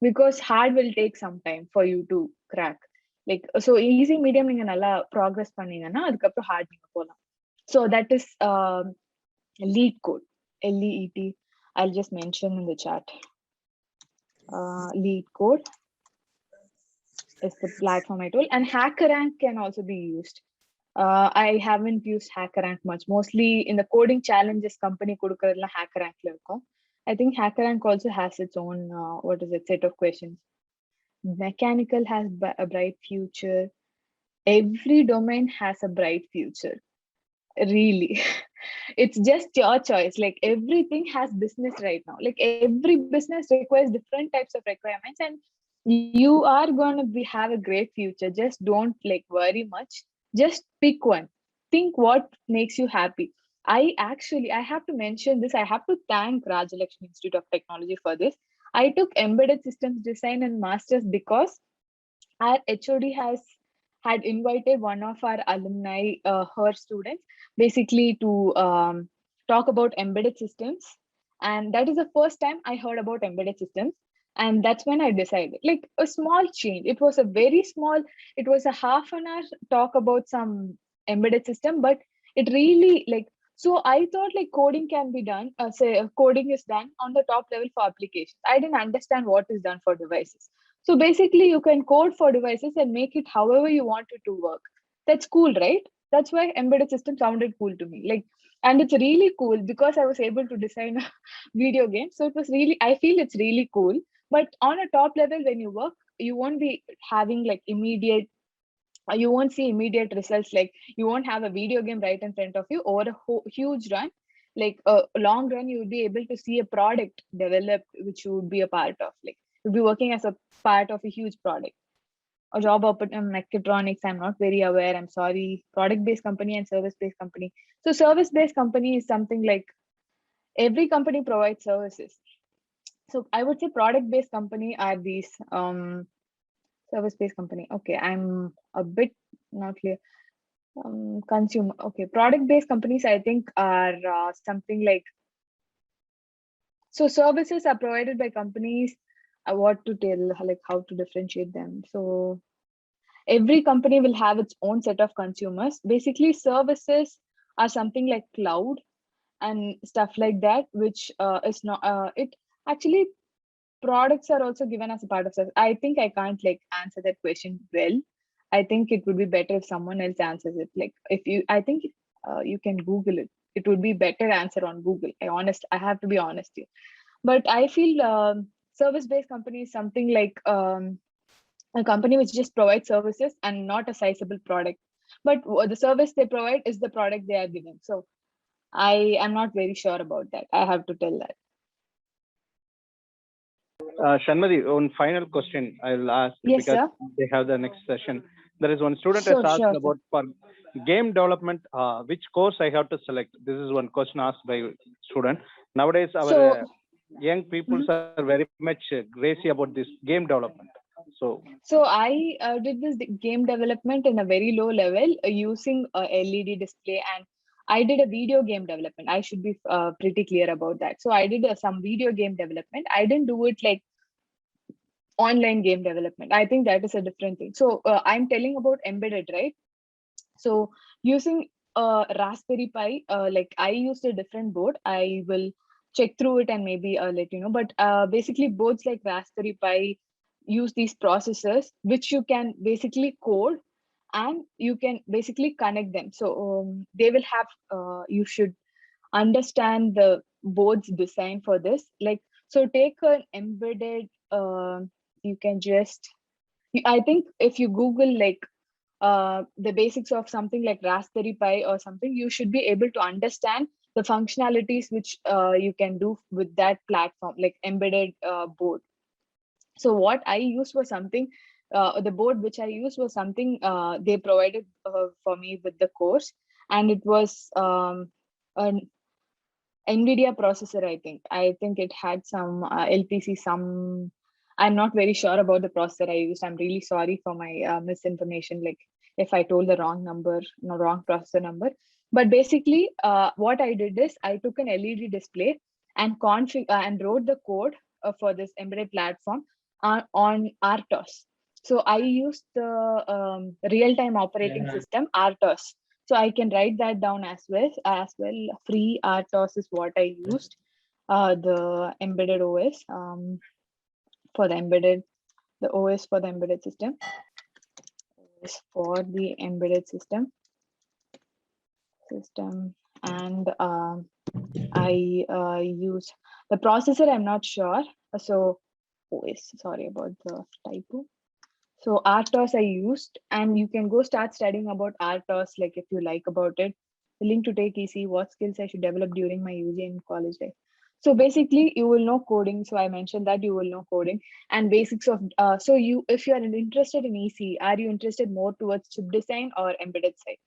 Because hard will take some time for you to crack. Like so easy medium நீங்க நல்லா ப்ராக்ரஸ் பண்ணீங்கன்னா அதுக்கப்புறம் ஹார்ட் நீங்க போகலாம். So that is LeetCode, LEET. I'll just mention in the chat. LeetCode is the platform I told, and HackerRank can also be used. I haven't used HackerRank much. Mostly in the coding challenges company kudukkradla HackerRank la irukum. I think HackerRank also has its own set of questions. Mechanical has a bright future. Every domain has a bright future. Really. It's just your choice. Like everything has business right now. Like every business requires different types of requirements and you are going to have a great future. Just don't like worry much. Just pick one. Think what makes you happy. I have to mention this. I have to thank Rajalakshmi Institute of Technology for this. I took embedded systems design and masters because our HOD had invited one of our alumni, her students, basically to talk about embedded systems. And that is the first time I heard about embedded systems. And that's when I decided, like a small change. It was a very small, it was a half an hour talk about some embedded system, but it really like, so I thought like coding can be done, coding is done on the top level for applications. I didn't understand what is done for devices. So basically, you can code for devices and make it however you want it to work. That's cool, right? That's why embedded system sounded cool to me. Like, and it's really cool because I was able to design a video game. So it was really, I feel it's really cool. But on a top level, when you work, you won't be having like immediate, you won't see immediate results. Like you won't have a video game right in front of you over a huge run. Like a long run, you would be able to see a product developed, which you would be a part of. Like you'll be working as a part of a huge product. A job mechatronics, I'm not very aware. I'm sorry. Product-based company and service-based company. So service-based company is something like every company provides services. So I would say product-based company are these service-based company. Okay, I'm a bit not clear. Consumer. Okay, product-based companies I think are something like, so services are provided by companies. What to tell, like how to differentiate them. So every company will have its own set of consumers. Basically, services are something like cloud and stuff like that, which is not, it actually, products are also given as a part of service. I think I can't like answer that question well. I think it would be better if someone else answers it. Like if you, I think you can Google it. It would be better answer on Google. I have to be honest here. But I feel service-based company is something like a company which just provides services and not a sizable product. But the service they provide is the product they are giving. So I am not very sure about that. I have to tell that. Shanmadi, one final question I'll ask, Yes, because sir. they have the next session. There is one student Sure, has asked sure, about for game development, which course I have to select. This is one question asked by student. Nowadays, our So, young people are very much crazy about this game development. So I did this game development in a very low level using a LED display, and I did a video game development. I should be pretty clear about that. So I did some video game development. I didn't do it like online game development. I think that is a different thing. So I'm telling about embedded, right? So using a Raspberry Pi, like I used a different board. I will check through it and maybe let you know. But basically boards like Raspberry Pi use these processors, which you can basically code and you can basically connect them. So they will have, you should understand the board's design for this. Like, so take an embedded, you can just, I think if you Google like the basics of something like Raspberry Pi or something, you should be able to understand the functionalities which you can do with that platform, like embedded board. So what I used was something, the board which I used was something they provided for me with the course, and it was an NVIDIA processor. I think it had some LPC, some, I'm not very sure about the processor I used. I'm really sorry for my misinformation, like if I told the wrong number, no, wrong processor number. But basically, what I did is I took an LED display and and wrote the code for this embedded platform on RTOS. So I used the real-time operating system RTOS. So I can write that down as well. Free RTOS is what I used. The embedded OS for the embedded, the OS for the embedded system. OS for the embedded system. And I used the processor. I'm not sure. So OS. Sorry about the typo. So RTOS I used, and you can go start studying about RTOS, like if you like about it. The link to take easy, what skills I should develop during my UG and college life. So basically you will know coding. So I mentioned that you will know coding and basics of, so you, if you are interested in EC, are you interested more towards chip design or embedded side?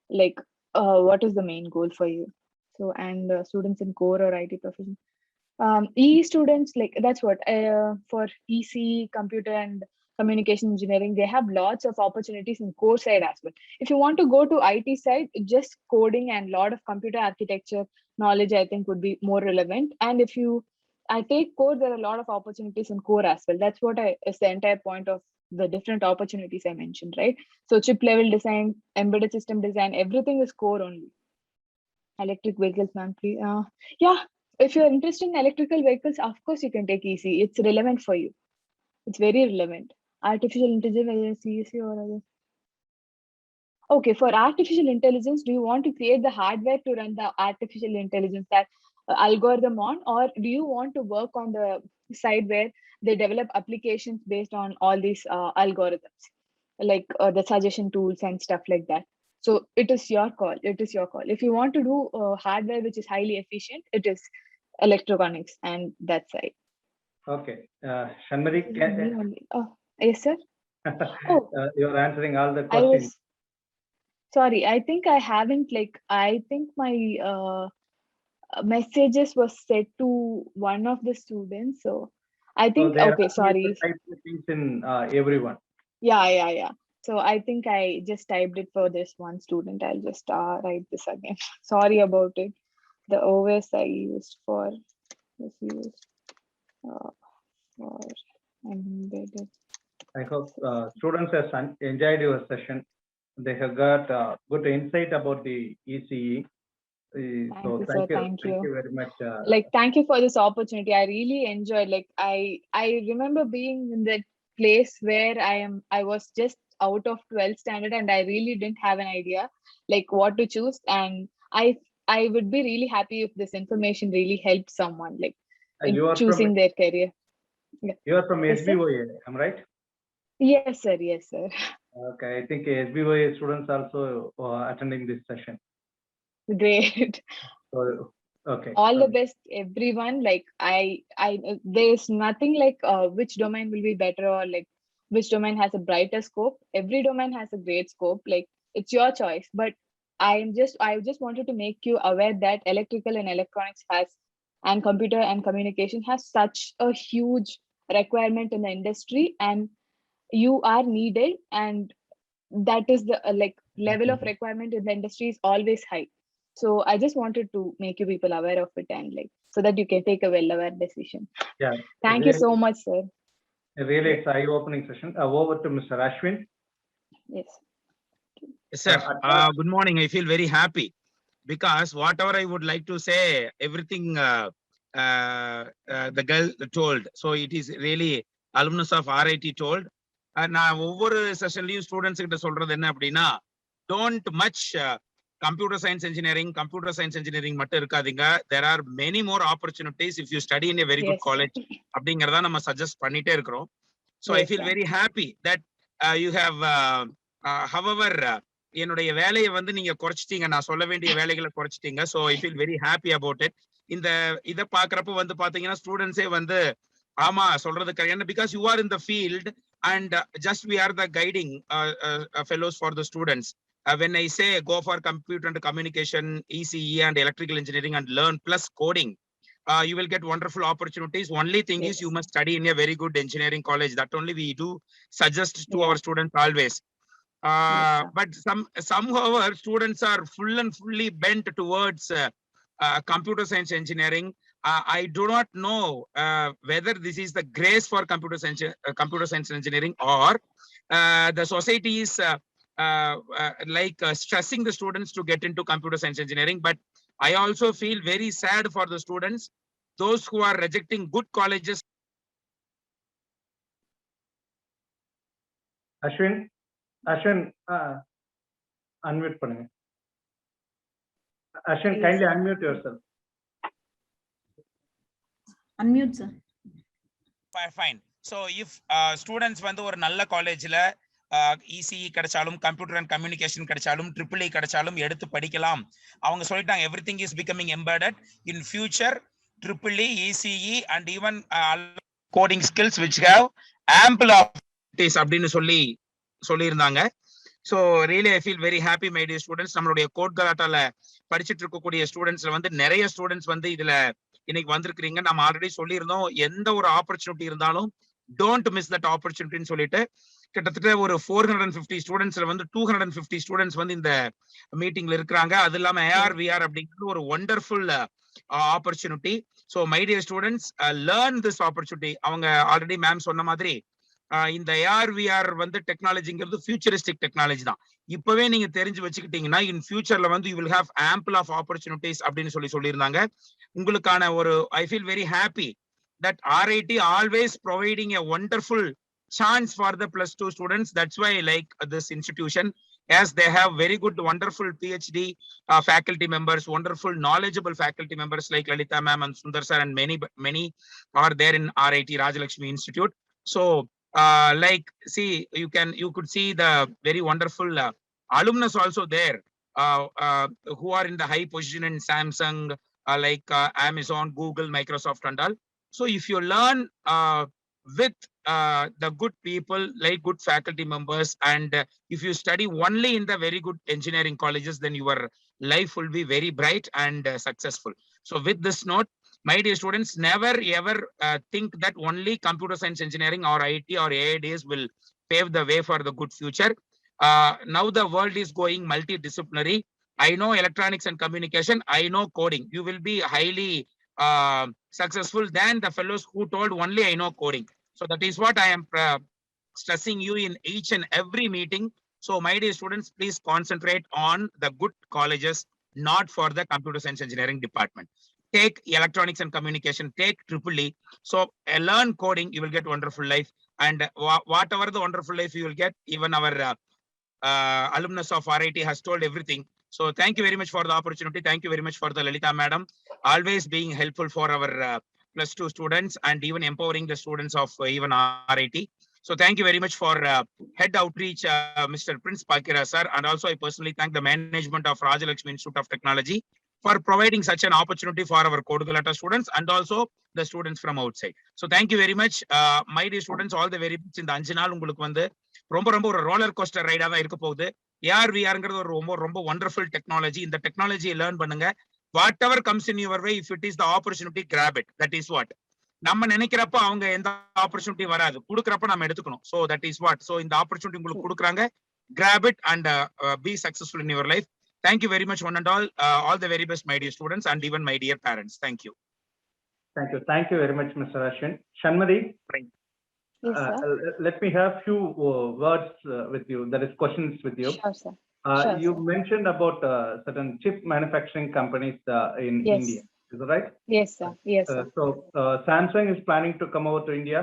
Like what is the main goal for you? So, and students in core or IT profession. EE students, like that's what, for EC, computer and communication engineering, they have lots of opportunities in core side as well. If you want to go to IT side, just coding and lot of computer architecture knowledge, I think would be more relevant. And if you, I take core, there are a lot of opportunities in core as well. That's what is the entire point of the different opportunities I mentioned, right? So chip level design, embedded system design, everything is core only. Electric vehicles, ma'am, please. Yeah, if you're interested in electrical vehicles, of course you can take EC. It's relevant for you. It's very relevant. Artificial intelligence, whether CSC or other. Okay, for artificial intelligence, do you want to create the hardware to run the artificial intelligence, that algorithm on, or do you want to work on the side where they develop applications based on all these algorithms, like the suggestion tools and stuff like that? So it is your call. It is your call. If you want to do hardware which is highly efficient, it is electronics and that side. Okay, Shanmari, can, Oh, yes, sir. Oh, you are answering all the I questions. was sorry. I think I haven't, like, I think my messages was sent to one of the students. So I think, they are okay, asking you to sorry. type the things in everyone. Yeah. So I think I just typed it for this one student. I'll just write this again. Sorry about it. The OS I used for was used for embedded. I hope students have enjoyed your session. They have got good insight about the ECE. Thank So you, sir. thank you very much. Like, thank you for this opportunity. I really enjoyed. Like, I remember being in that place where I was just out of 12th standard and I really didn't have an idea like what to choose. And I would be really happy if this information really helped someone, like, in You are choosing from their career. Yeah. you are from Yes, sir? SBOA, am I right? Yes, sir. Yes, sir. Okay, I think SBOA students also attending this session. Great. So okay. All the best, everyone. Like, there's nothing like which domain will be better, or like which domain has a brighter scope. Every domain has a great scope. Like, it's your choice. But I just wanted to make you aware that electrical and electronics and computer and communication has such a huge requirement in the industry, and you are needed, and that is the like level of requirement in the industry is always high. So I just wanted to make you people aware of it, and like, so that you can take a well-aware decision. Yeah. Thank you so much, sir. Really, it's eye-opening session. Over to Mr. Ashwin. Yes. Yes, sir. Good morning. I feel very happy because whatever I would like to say, everything the girl told. So it is really alumnus of RIT told. நான் ஒவ்வொரு செஷன்லயும் students கிட்ட சொல்றது என்ன அப்படின்னா, don't much computer science engineering மட்டும் இருக்காதீங்க. there are many more opportunities if you study in a very good college அப்படிங்கறத நம்ம சஜஸ்ட் பண்ணிட்டே இருக்கிறோம். So I feel very happy that you have however என்னுடைய வேலையை வந்து நீங்க குறைச்சிட்டீங்க, நான் சொல்ல வேண்டிய வேலைகளை குறைச்சிட்டீங்க. So I feel very happy about it. இந்த இதை பாக்குறப்ப வந்து பாத்தீங்கன்னா ஸ்டூடெண்ட்ஸே வந்து ஆமா சொல்றது correct, because you are in the field and just we are the guiding fellows for the students. When I say go for computer and communication, ECE and electrical engineering and learn plus coding, you will get wonderful opportunities. Only thing is you must study in a very good engineering college. That only we do suggest to our students always. But somehow our students are fully bent towards computer science engineering. I do not know whether this is the grace for computer science engineering, or the society is stressing the students to get into computer science engineering. But I also feel very sad for the students, those who are rejecting good colleges. Ashwin, unmute பண்ணுங்க. Ashwin, kindly unmute yourself. Unmute, sir. Fine. So if students வந்து ஒரு நல்ல காலேஜ்ல ECE கிடைச்சாலும் computer and communication கிடைச்சாலும் EEE கிடைச்சாலும் எடுத்து படிக்கலாம். அவங்க சொல்லிட்டாங்க everything is becoming embedded in future. EEE, ECE and even coding skills which have ample opportunities அப்படின்னு சொல்லியிருந்தாங்க. So really I feel very happy, my dear students. நம்மளுடைய கோட் கலாட்டால படிச்சிட்டு இருக்கக்கூடிய ஸ்டூடெண்ட்ஸ்ல வந்து நிறைய ஸ்டூடெண்ட்ஸ் வந்து இதுல இன்னைக்கு வந்திருக்கிறீங்க. நம்ம ஆல்ரெடி சொல்லியிருந்தோம், எந்த ஒரு ஆப்பர்ச்சுனிட்டி இருந்தாலும் டோன்ட் மிஸ் தட் ஆப்பர்ச்சுனிட்டின்னு சொல்லிட்டு கிட்டத்தட்ட ஒரு 450 ஸ்டூடெண்ட்ஸ்ல வந்து 250 ஸ்டூடெண்ட்ஸ் வந்து இந்த மீட்டிங்ல இருக்கிறாங்க. அது இல்லாம AR/VR அப்படிங்கிறது ஒரு wonderful opportunity. So my dear students, learn this opportunity. அவங்க ஆல்ரெடி மேம் சொன்ன மாதிரி இந்த AR/VR வந்து டெக்னாலஜிங்கிறது ஃபியூச்சரிஸ்டிக் டெக்னாலஜி தான். இப்பவே நீங்க தெரிஞ்சு வச்சுக்கிட்டீங்கன்னா இன் ஃபியூச்சர்ல வந்து you will have ample of opportunities அப்படின்னு சொல்லியிருந்தாங்க. உங்களுக்கான ஒரு I feel very happy that RIT always providing a wonderful chance for the +2 students. That's why I like this institution, as they have very good, wonderful PhD faculty members, wonderful, knowledgeable faculty members like Lalita ma'am and Sundar sir, and many are there in RIT Rajalakshmi Institute. So, like, see, you could see the very wonderful alumnus also there, who are in the high position in Samsung, like Amazon, Google, Microsoft, and all. So, if you learn with the good people, like good faculty members, and if you study only in the very good engineering colleges, then your life will be very bright and successful. So with this note, my dear students, never ever think that only computer science engineering or IT or AI days will pave the way for the good future. Now the world is going multidisciplinary. I know electronics and communication, I know coding. You will be highly successful than the fellows who told only I know coding. So that is what I am stressing you in each and every meeting. So my dear students, please concentrate on the good colleges, not for the computer science engineering department. Take electronics and communication, take EEE. So learn coding, you will get wonderful life. And whatever the wonderful life you will get, even our alumnus of RIT has told everything. So thank you very much for the opportunity. Thank you very much for the Lalita madam, always being helpful for our +2 students and even empowering the students of even RIT. So thank you very much for head outreach, Mr. Prince Pakira sir. And also I personally thank the management of Rajalakshmi Institute of Technology for providing such an opportunity for our Kodugalatta students and also the students from outside. So thank you very much. My dear students, all the very best in the Anjanal உங்களுக்கு வந்து ரொம்ப ஒரு roller coaster ரைடா தான் இருக்க போகுது. AR/VR ஒரு ரொம்ப wonderful technology. இந்த டெக்னாலஜியை லேர்ன் பண்ணுங்க. Whatever comes in your way, if it is the opportunity, grab it. That is what. நம்ம நினைக்கிறப்ப அவங்க எந்த ஆப்பர்ச்சுனிட்டி வராது, கொடுக்கறப்ப நம்ம எடுத்துக்கணும். So that is what. So இந்த ஆப்பர்ச்சுனிட்டி உங்களுக்கு கொடுக்குறாங்க, grab it and be successful in your life. Thank you very much, one and all. All the very best, my dear students, and even my dear parents. Thank you. Thank you. Thank you very much, Mr. Ashwin. Shanmati, Yes, sir. let me have few words with you. That is questions with you. Sure, sir. Sure, You sir. mentioned about certain chip manufacturing companies in Yes. India. Is that right? Yes, sir. Yes, sir. So Samsung is planning to come over to India.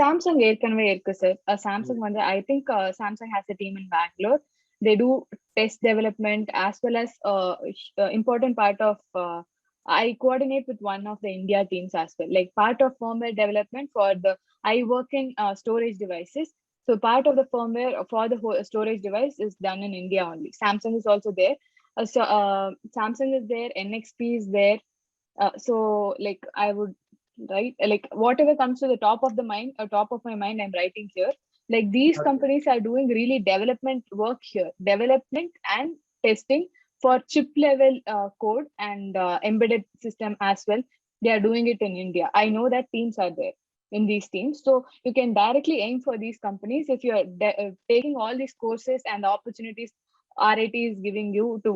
Samsung ஏற்கனவே இருக்கு sir. Samsung வந்து I think Samsung has a team in Bangalore. They do test development as well as important part of I coordinate with one of the India teams as well, like part of firmware development for the I work in storage devices. So part of the firmware for the storage device is done in India only. Samsung is also there. Samsung is there, NXP is there. So like I would write, like whatever comes to the top of the mind or top of my mind, I'm writing here. Like these companies are doing really development work here, development and testing for chip level code and embedded system as well. They are doing it in India. I know that teams are there in these teams. So you can directly aim for these companies if you're taking all these courses and the opportunities RIT is giving you to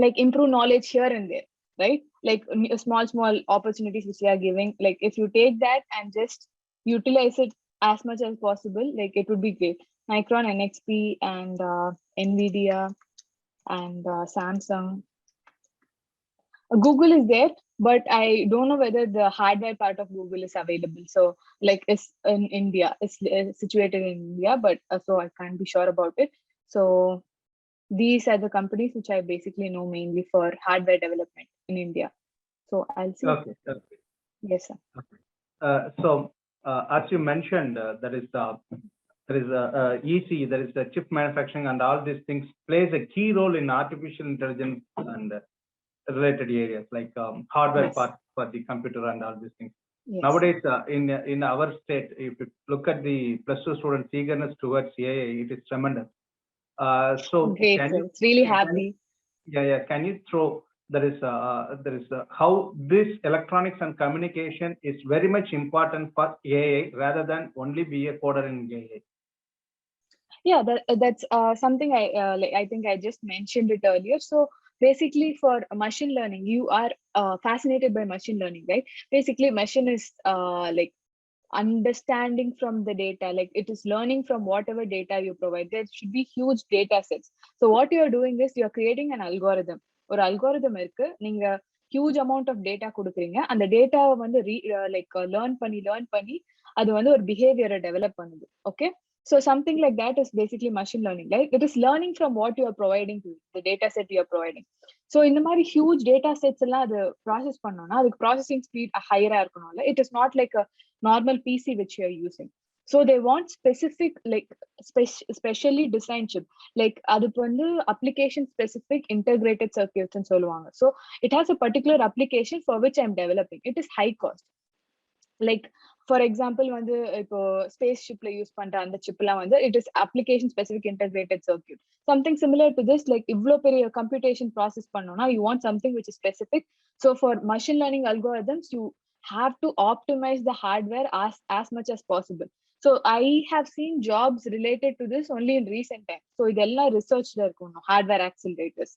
like improve knowledge here and there, right? Like small opportunities which they are giving. Like if you take that and just utilize it as much as possible, like it would be great. Micron, NXP, and NVIDIA, and Samsung. Google is there, but I don't know whether the hardware part of Google is available. So like it's in India, it's situated in India, but so I can't be sure about it. So these are the companies which I basically know mainly for hardware development in India. So I'll see. Okay. Yes, sir. So as you mentioned, there is EC, there is the chip manufacturing, and all these things plays a key role in artificial intelligence and related areas like hardware Yes. part for the computer and all these things. Yes. Nowadays, in our state, if you look at the +2 students' eagerness towards AI, it is tremendous. So Great, can sir. you, It's really can happy. can you throw, there is how this electronics and communication is very much important for AI rather than only be a coder in AI. Yeah, that's something I think I just mentioned it earlier. So basically for machine learning, you are fascinated by machine learning, right? Basically machine is like understanding from the data, like it is learning from whatever data you provide. There should be huge data sets. So what you're doing is you're creating an algorithm. ஒரு algorithm இருக்கு, நீங்க huge amount of data கொடுக்குறீங்க அந்த டேட்டாவை வந்து learn பண்ணி அது வந்து ஒரு பிஹேவியரை டெவலப் பண்ணுது. Okay, so something like that is basically machine learning, right? It is learning from what you are providing to the data set you are providing. So இந்த மாதிரி huge data sets எல்லாம் அது process பண்ணோம்னா அதுக்கு processing speed higher இருக்கணும்ல. It is not like a normal PC which you are using. So they want specific specially designed chip, like அதுக்கு வந்து application specific integrated circuits ன்னு சொல்லுவாங்க. So it has a particular application for which I am developing. It is high cost. Like for example வந்து இப்போ space ஷிப்ல use பண்ற அந்த சிப்லாம் வந்து it is application specific integrated circuit. Something similar to this, like இவ்ளோ பெரிய computation process பண்ணோம்னா you want something which is specific. So for machine learning algorithms you have to optimize the hardware as much as possible. So I have seen jobs related to this only in recent times. So idella research la irukum, hardware accelerators.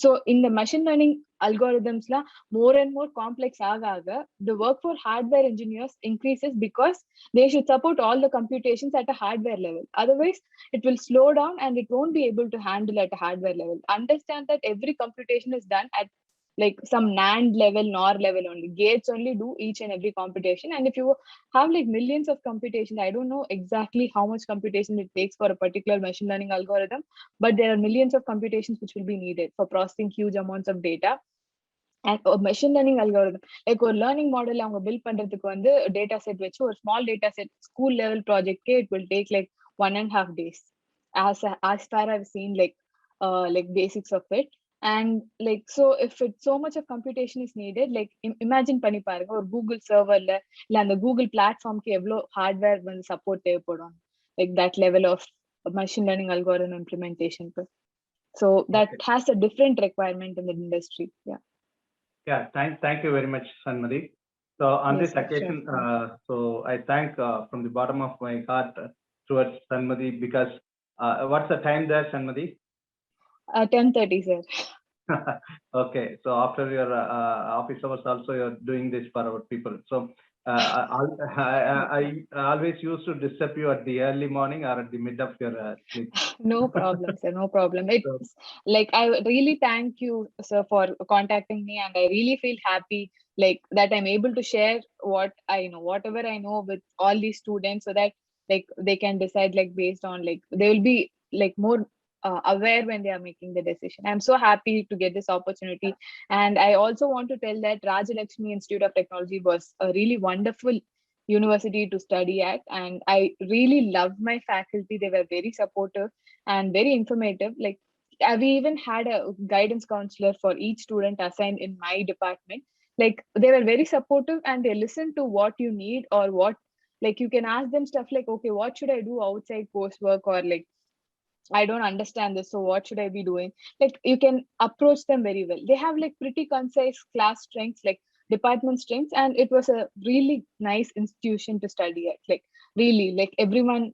So in the machine learning algorithms la more and more complex aga the work for hardware engineers increases because they should support all the computations at a hardware level. Otherwise it will slow down and it won't be able to handle at a hardware level. Understand that every computation is done at like some NAND level, NOR level only. Gates only do each and every computation. And if you have like millions of computation, I don't know exactly how much computation it takes for a particular machine learning algorithm, but there are millions of computations which will be needed for processing huge amounts of data. And a machine learning algorithm, like a learning model அவங்க build பண்றதுக்கு வந்து data set வச்சு ஒரு small data set school level project it will take like 1.5 days as far I've seen like basics of it. And like so if it's so much of computation is needed, like imagine பண்ணி பாருங்க ஒரு Google serverல இல்ல அந்த Google platformக்கு எவ்வளவு hardware வந்து support தேவைப்படும், like that level of machine learning algorithm implementation. So that has a different requirement in the industry. Yeah, thank you very much, Sanmati. So on Yes, this sir, occasion, sure. so I thank from the bottom of my heart towards Sanmati, because what's the time there, Sanmati? 10:30, sir. Okay, so after your office hours also you're doing this for our people. So I always used to disturb you at the early morning or at the mid of your sleep. No problem, sir. No problem. It's like I really thank you, sir, for contacting me, and I really feel happy like that I'm able to share what I know, whatever I know, with all these students, so that like they can decide like based on like they will be like more aware when they are making the decision. I'm so happy to get this opportunity, and I also want to tell that Rajalakshmi Institute of Technology was a really wonderful university to study at, and I really loved my faculty. They were very supportive and very informative. Like we even had a guidance counselor for each student assigned in my department. Like they were very supportive and they listened to what you need, or what like you can ask them stuff like, okay, what should I do outside coursework, or like I don't understand this, so what should I be doing? Like you can approach them very well. They have like pretty concise class strengths, like department strengths, and it was a really nice institution to study at. Like really, like everyone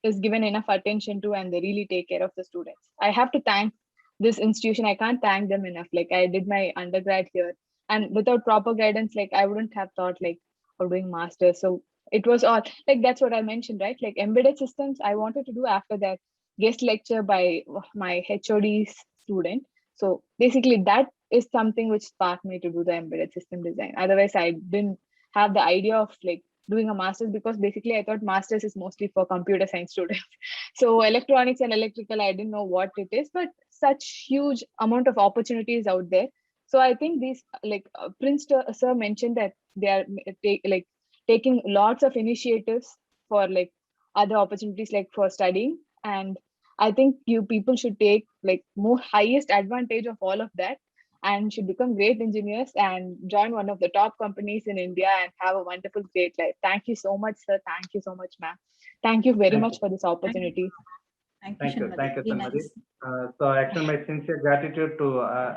is given enough attention to, and they really take care of the students. I have to thank this institution. I can't thank them enough. Like I did my undergrad here, and without proper guidance, like I wouldn't have thought like of doing masters. So it was all like that's what I mentioned, right? Like embedded systems, I wanted to do after that guest lecture by my HOD's student. So basically that is something which sparked me to do the embedded system design. Otherwise I didn't have the idea of like doing a master's, because basically I thought master's is mostly for computer science students. So electronics and electrical, I didn't know what it is, but such huge amount of opportunities out there. So I think these like Prince sir mentioned that they are taking lots of initiatives for like other opportunities like for studying, and I think you people should take like more highest advantage of all of that and should become great engineers and join one of the top companies in India and have a wonderful, great life. Thank you so much, sir. Thank you so much, ma'am. Thank you very much for this opportunity. Thank Thank you, Shanmati. Very Sanmati. nice. So I extend my sincere gratitude to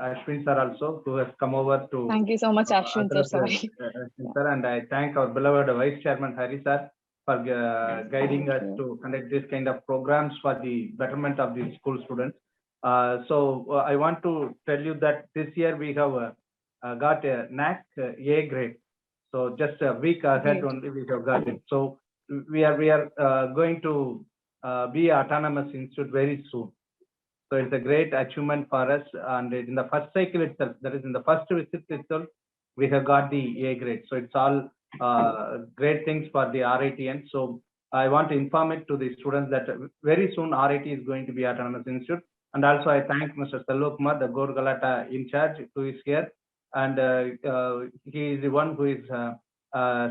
Ashwin sir also, who has come over to Thank you so much, Ashwin sir. address Sorry. sir, and I thank our beloved Vice Chairman Hari sir for guiding us to conduct this kind of programs for the betterment of the school students. So I want to tell you that this year we have got a NAC A grade. So just a week ahead only we have got it. So we are going to be autonomous institute very soon. So it's a great achievement for us. And in the first cycle itself, that is in the first visit itself, we have got the A grade. So it's all great things for the RITN. So I want to inform it to the students that very soon RIT is going to be Autonomous Institute. And also I thank Mr. Selvakumar, the Gaur Galata in charge, who is here. And he is the one who is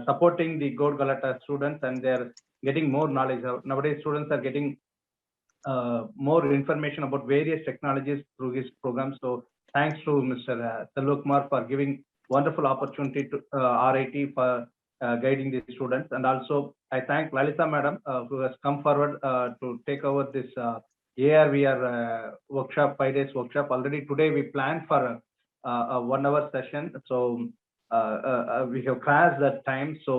supporting the Gaur Galata students, and they're getting more knowledge. Nowadays, students are getting more information about various technologies through his program. So thanks to Mr. Selvakumar for giving wonderful opportunity to RIT for guiding the students. And also I thank Lalita madam who has come forward to take over this AR/VR workshop, 5 days workshop. Already today we planned for a 1 hour session. So we have crashed that time. So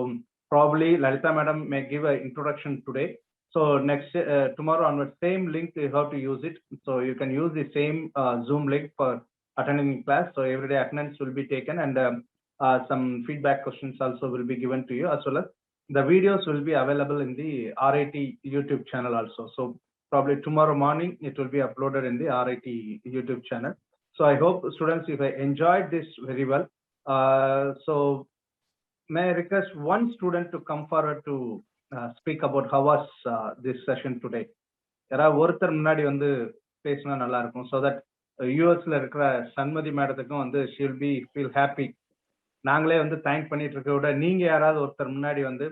probably Lalita madam may give an introduction today. So next tomorrow onwards, same link you have to use it. So you can use the same Zoom link for attending class. So every day attendance will be taken, and some feedback questions also will be given to you, as well as the videos will be available in the RIT YouTube channel also. So probably tomorrow morning it will be uploaded in the RIT YouTube channel. So I hope students, if I enjoyed this very well. So may I request one student to come forward to speak about how was this session today. யாராவது ஒருத்தர் முன்னாடி வந்து பேசினா நல்லா இருக்கும். So that யூஎஸ்ல இருக்கிற சண்மதி மேடத்துக்கும் வந்து she will be feel happy. நாங்களே வந்து தேங்க் பண்ணிட்டு இருக்க விட நீங்க யாராவது ஒருத்தர் முன்னாடி வந்து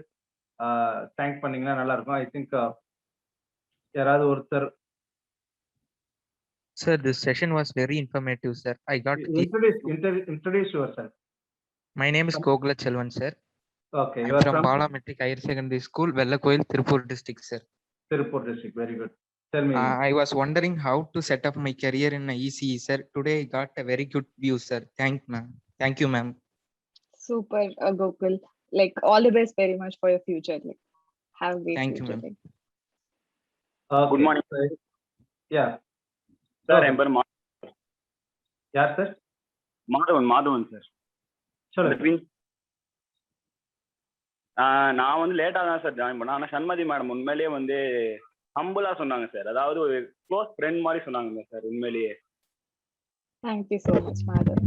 தேங்க் பண்ணீங்கன்னா நல்லா இருக்கும். ஐ திங்க் யாராவது ஒருத்தர். Sir, this session was very informative, sir. I got introduce yourself. My name is Kogla Chelvan, sir. Okay, you are from Bala Metric Higher Secondary School, Vellakoil, Tirupur district, sir. Tirupur district, very good. Tell me. I was wondering how to set up my career in ECE, sir. Today I got a very good view, sir. Thank you, ma'am. Super, Gokul. Like, all the best very much for your future. Like, have a great Thank future. you, ma'am. Good morning. Yeah. Sir, I'm Madhavan. Yeah, sir. Madhavan, sir. Sorry. நான் வந்து லேட்டா தான் sir join பண்ணேன். ஆனா Shanmathi madam உண்மையிலேயே வந்து ஹம்பிளா சொன்னாங்க sir. அதாவது ஒரு க்ளோஸ் ஃப்ரெண்ட் மாதிரி சொன்னாங்க சார் உண்மையிலேயே. Thank you so much, Madhavan.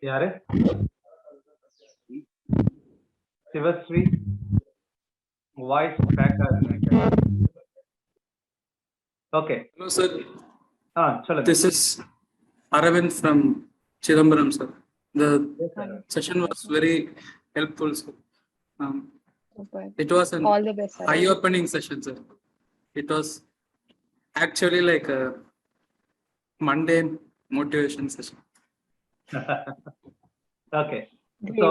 யாரு? சிவஸ்ரீ வாய்ஸ் கிராக் ஆகுது. Okay. Hello, sir. சொல்லுங்க. This is Aravind from Chidambaram, sir. The session was very helpful, sir. It was an all the best, sir. eye-opening session, sir. It was actually like a mundane motivation session. Okay. Great. So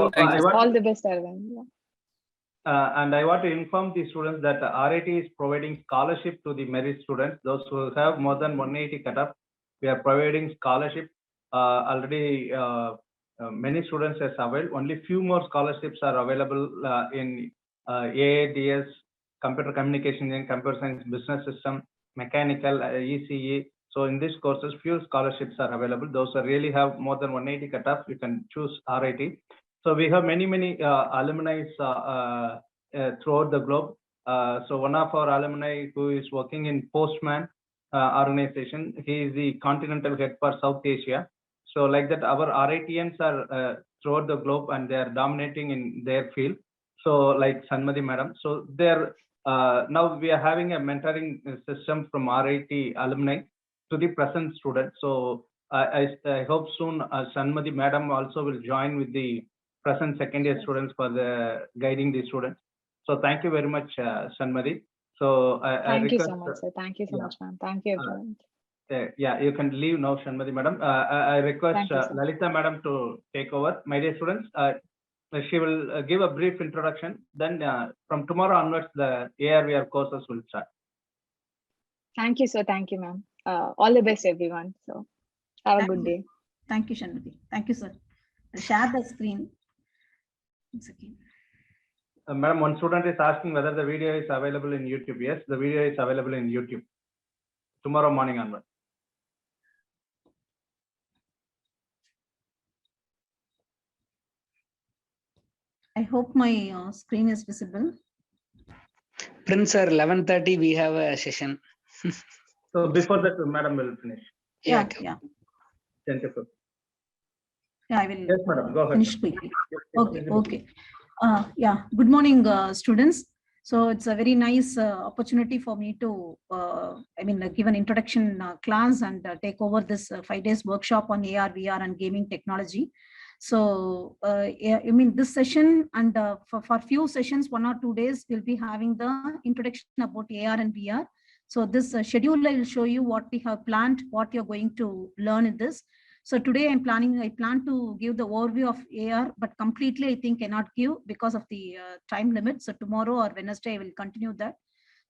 all the best, Arvind. And I want to inform the students that RIT is providing scholarship to the merit students. Those who have more than 180 cutoff, we are providing scholarship. Already many students have availed. Only few more scholarships are available in AADS, computer communication and computer science, business system, mechanical, ECE. So in these courses, few scholarships are available. Those who really have more than 180 cutoff, you can choose RIT. So we have many alumni throughout the globe. So one of our alumni who is working in Postman organization, he is the continental head for South Asia. So like that, our RITNs are throughout the globe and they are dominating in their field. So like Sanmati madam. So they're now we are having a mentoring system from RIT alumni to the present students. So I hope soon Sanmati madam also will join with the present second year students for the guiding the students. So thank you very much, Sanmati. So thank you so much, sir. Thank you so much, ma'am. Thank you, everyone. Yeah, you can leave now, Sanmati madam. I request Lalita madam to take over. My dear students, she will give a brief introduction. Then from tomorrow onwards, the AR/VR courses will start. Thank you, sir. Thank you, ma'am. All the best, everyone. So have a good day. Thank you, Shanmati. Thank you, sir. I'll share the screen. Once again. Madam, one student is asking whether the video is available in YouTube. Yes, the video is available in YouTube tomorrow morning onward. I hope my screen is visible. Prince sir, 11:30 we have a session. So before that, Madam will finish. Yeah. 10 to 15. Yeah, I will. Yes, Madam, go ahead. Finish quickly. Okay. Yeah. Good morning, students. So it's a very nice opportunity for me to, give an introduction class and take over this 5 days workshop on AR, VR, and gaming technology. So, this session and for few sessions, 1 or 2 days, we'll be having the introduction about AR and VR. So this schedule will show you what we have planned, what you're going to learn in this. So today I plan to give the overview of AR, but completely I think cannot give because of the time limit. So tomorrow or Wednesday, I will continue that.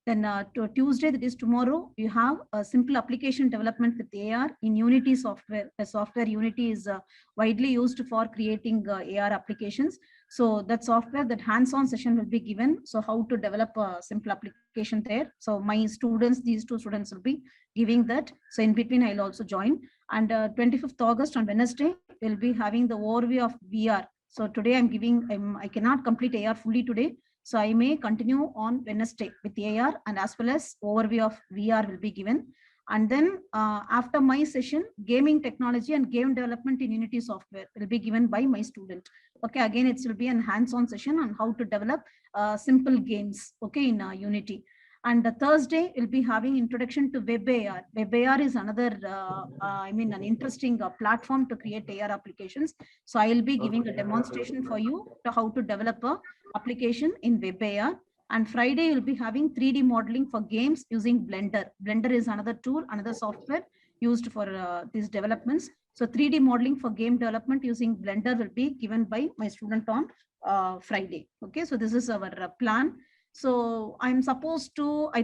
Then to Tuesday, that is tomorrow, you have a simple application development with AR in Unity software. The software Unity is widely used for creating AR applications. So that software, that hands-on session will be given. So how to develop a simple application there. So my students, these 2 students will be giving that. So in between, I'll also join. And 25th August on Wednesday, we'll be having the overview of VR. So today I'm giving, I cannot complete AR fully today. So I may continue on Wednesday with AR, and as well as overview of VR will be given. And then after my session, gaming technology and game development in Unity software will be given by my student. Okay, again, it will be a hands-on session on how to develop simple games, okay, in Unity. And the Thursday will be having introduction to WebAR. WebAR is another, an interesting platform to create AR applications. So I will be giving a demonstration for you to how to develop a application in WebAR. And Friday will be having 3D modeling for games using Blender. Blender is another tool, another software used for these developments. So 3D modeling for game development using Blender will be given by my student on Friday. Okay, so this is our plan. So I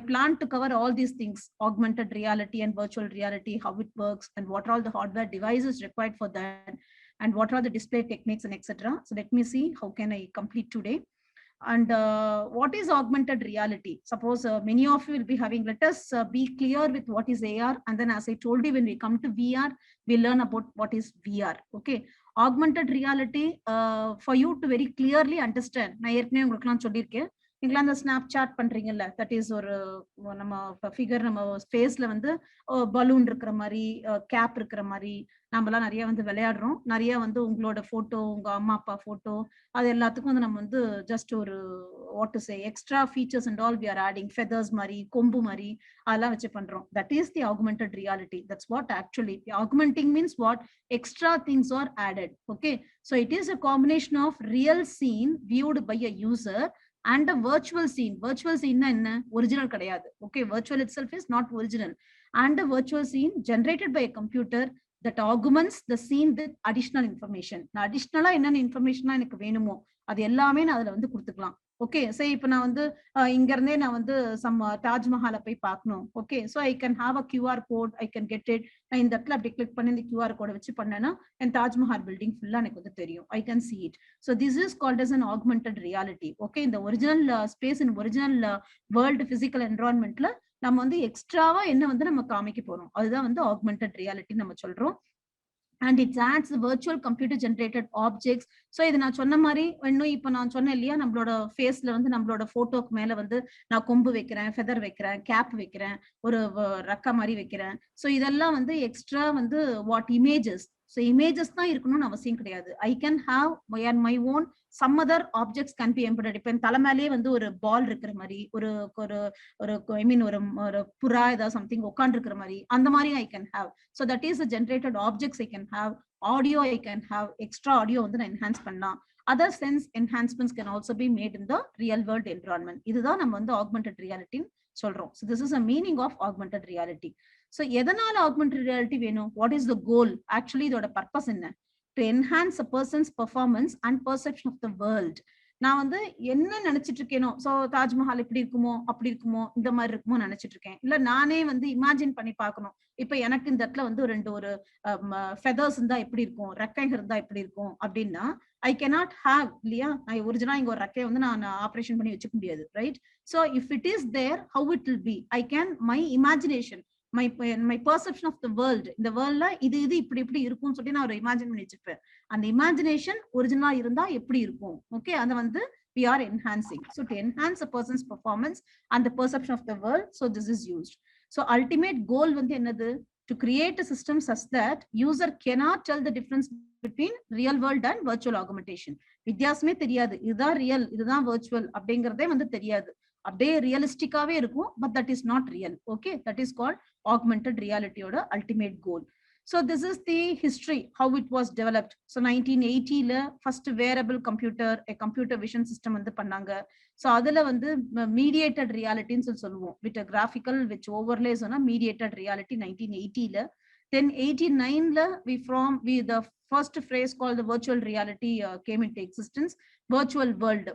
plan to cover all these things, augmented reality and virtual reality, how it works, and what are all the hardware devices required for that, and what are the display techniques and etc. So let me see how can I complete today. And what is augmented reality? Suppose many of you will be having, let us be clear with what is AR. And then as I told you, when we come to VR, we learn about what is VR. Okay. Augmented reality, for you to very clearly understand. நீங்களா அந்த snap chat பண்றீங்கல்ல, that is ஒரு நம்ம figure நம்ம ஃபேஸ்ல வந்து balloon இருக்கிற மாதிரி, gap இருக்கிற மாதிரி நம்மலாம் நிறைய வந்து விளையாடுறோம். நிறைய வந்து உங்களோட போட்டோ, உங்க அம்மா அப்பா போட்டோ, அது எல்லாத்துக்கும் வந்து நம்ம வந்து ஜஸ்ட் ஒரு what to say extra features and all we are adding, feathers மாதிரி, கொம்பு மாதிரி அதெல்லாம் வச்சு பண்றோம். That is the augmented reality. That's what actually augmenting means what extra things are added. Okay, so it is a combination of real scene viewed by a user and a virtual scene. Virtual scene na enna original kadiyadu. Okay, virtual itself is not original. And a virtual scene generated by a computer that augments the scene with additional information. Na additional enna information na enak venumo adu ellame na adula vandu kuduthikalam. Okay, so இப்போ நான் வந்து இங்க இருந்தே நான் வந்து தாஜ்மஹாலை போய் பார்க்கணும். Okay, so I can have a QR code, I can get it. நான் இந்த இடத்துல அப்படி கிளிக் பண்ணி இந்த QR கோடை வச்சு பண்ணேன்னா என் தாஜ்மஹால் பில்டிங் ஃபுல்லா எனக்கு வந்து தெரியும். I can see it. So this is called as an augmented reality. Okay, இந்த original space in original world physical என்விரான்மெண்ட்ல நம்ம வந்து எக்ஸ்ட்ராவா என்ன வந்து நம்ம காமிக்க போறோம், அதுதான் வந்து augmented reality நம்ம சொல்றோம். And it adds the virtual computer generated objects. So இது நான் சொன்ன மாதிரி இன்னும் இப்போ நான் சொன்னேன் இல்லையா, நம்மளோட ஃபேஸ்ல வந்து நம்மளோட போட்டோக்கு மேல வந்து நான் கொம்பு வைக்கிறேன், ஃபெதர் வைக்கிறேன், கேப் வைக்கிறேன், ஒரு ரக்க மாதிரி வைக்கிறேன். ஸோ இதெல்லாம் வந்து எக்ஸ்ட்ரா வந்து வாட் இமேஜஸ். ஸோ இமேஜஸ் தான் இருக்கணும்னு அவசியம் கிடையாது. ஐ can have my own some other objects can be embedded. இப்போ தலை மேலேயே வந்து ஒரு பால் இருக்கிற மாதிரி, ஒரு ஐ மீன் ஒரு புறா ஏதாவது சம்திங் உட்காந்து இருக்கிற மாதிரி, அந்த மாதிரி I can have. So that is generated objects I can have. Audio I can have, extra audio வந்து நான் என்ஹான்ஸ் பண்ணலாம். Other sense enhancements can also be made in the real world environment. இதுதான் நம்ம வந்து ஆக்மெண்டட் ரியாலிட்டின்னு சொல்றோம். So this is a meaning of augmented reality. So எதனால augmented reality வேணும்? What is the goal? Actually இதோட பர்பஸ் என்ன? To enhance a person's performance and perception of the world. நான் வந்து என்ன நினைச்சிட்டு இருக்கேனோ, சோ தாஜ்மஹால் இப்படி இருக்குமோ, அப்படி இருக்குமோ, இந்த மாதிரி இருக்குமோ நினைச்சிட்டு இருக்கேன். இல்ல நானே வந்து இமேஜின் பண்ணி பார்க்கணும், இப்ப எனக்கு இந்த இடத்துல வந்து ஒரு ஃபெதர்ஸ் இருந்தா எப்படி இருக்கும், ரெக்கைகள் இருந்தா எப்படி இருக்கும் அப்படின்னா ஐ கேனாட் ஹாவ் இல்லையா. நான் ஒரிஜினலா இங்க ஒரு ரெக்கையை வந்து நான் ஆப்ரேஷன் பண்ணி வச்சுக்க முடியாது, right? So if it is there, how it will be, I can my imagination, my perception of the world, இந்த வேர்ல்ட்ல இது இப்படி இருக்கும்னு சொல்லி நான் ஒரு இமேஜின் பண்ணி வச்சிருப்பேன். அந்த இமேஜினேஷன் ஒரிஜினலா இருந்தா எப்படி இருக்கும்? ஓகே, அதை வந்து we are enhancing. So to enhance a person's performance and the perception of the world, so this is used. So ultimate goal வந்து என்னது? To create a system such that user cannot tell the difference between real world and virtual augmentation. வித்தியாசமே தெரியாது, இதுதான் real இதுதான் virtual அப்படிங்கறதே வந்து தெரியாது, அப்படியே ரியலிஸ்டிக்காவே இருக்கும், but that is not real. Okay, that is called augmented reality ஓட ultimate goal. So this is the history how it was developed. So 1980 la first wearable computer, a computer vision system வந்து பண்ணாங்க. So அதுல வந்து mediated reality ன்னு சொல்லுவோம், with a graphical which overlays on a mediated reality 1980 la. Then 89 la the first phrase called the virtual reality came into existence. Virtual world,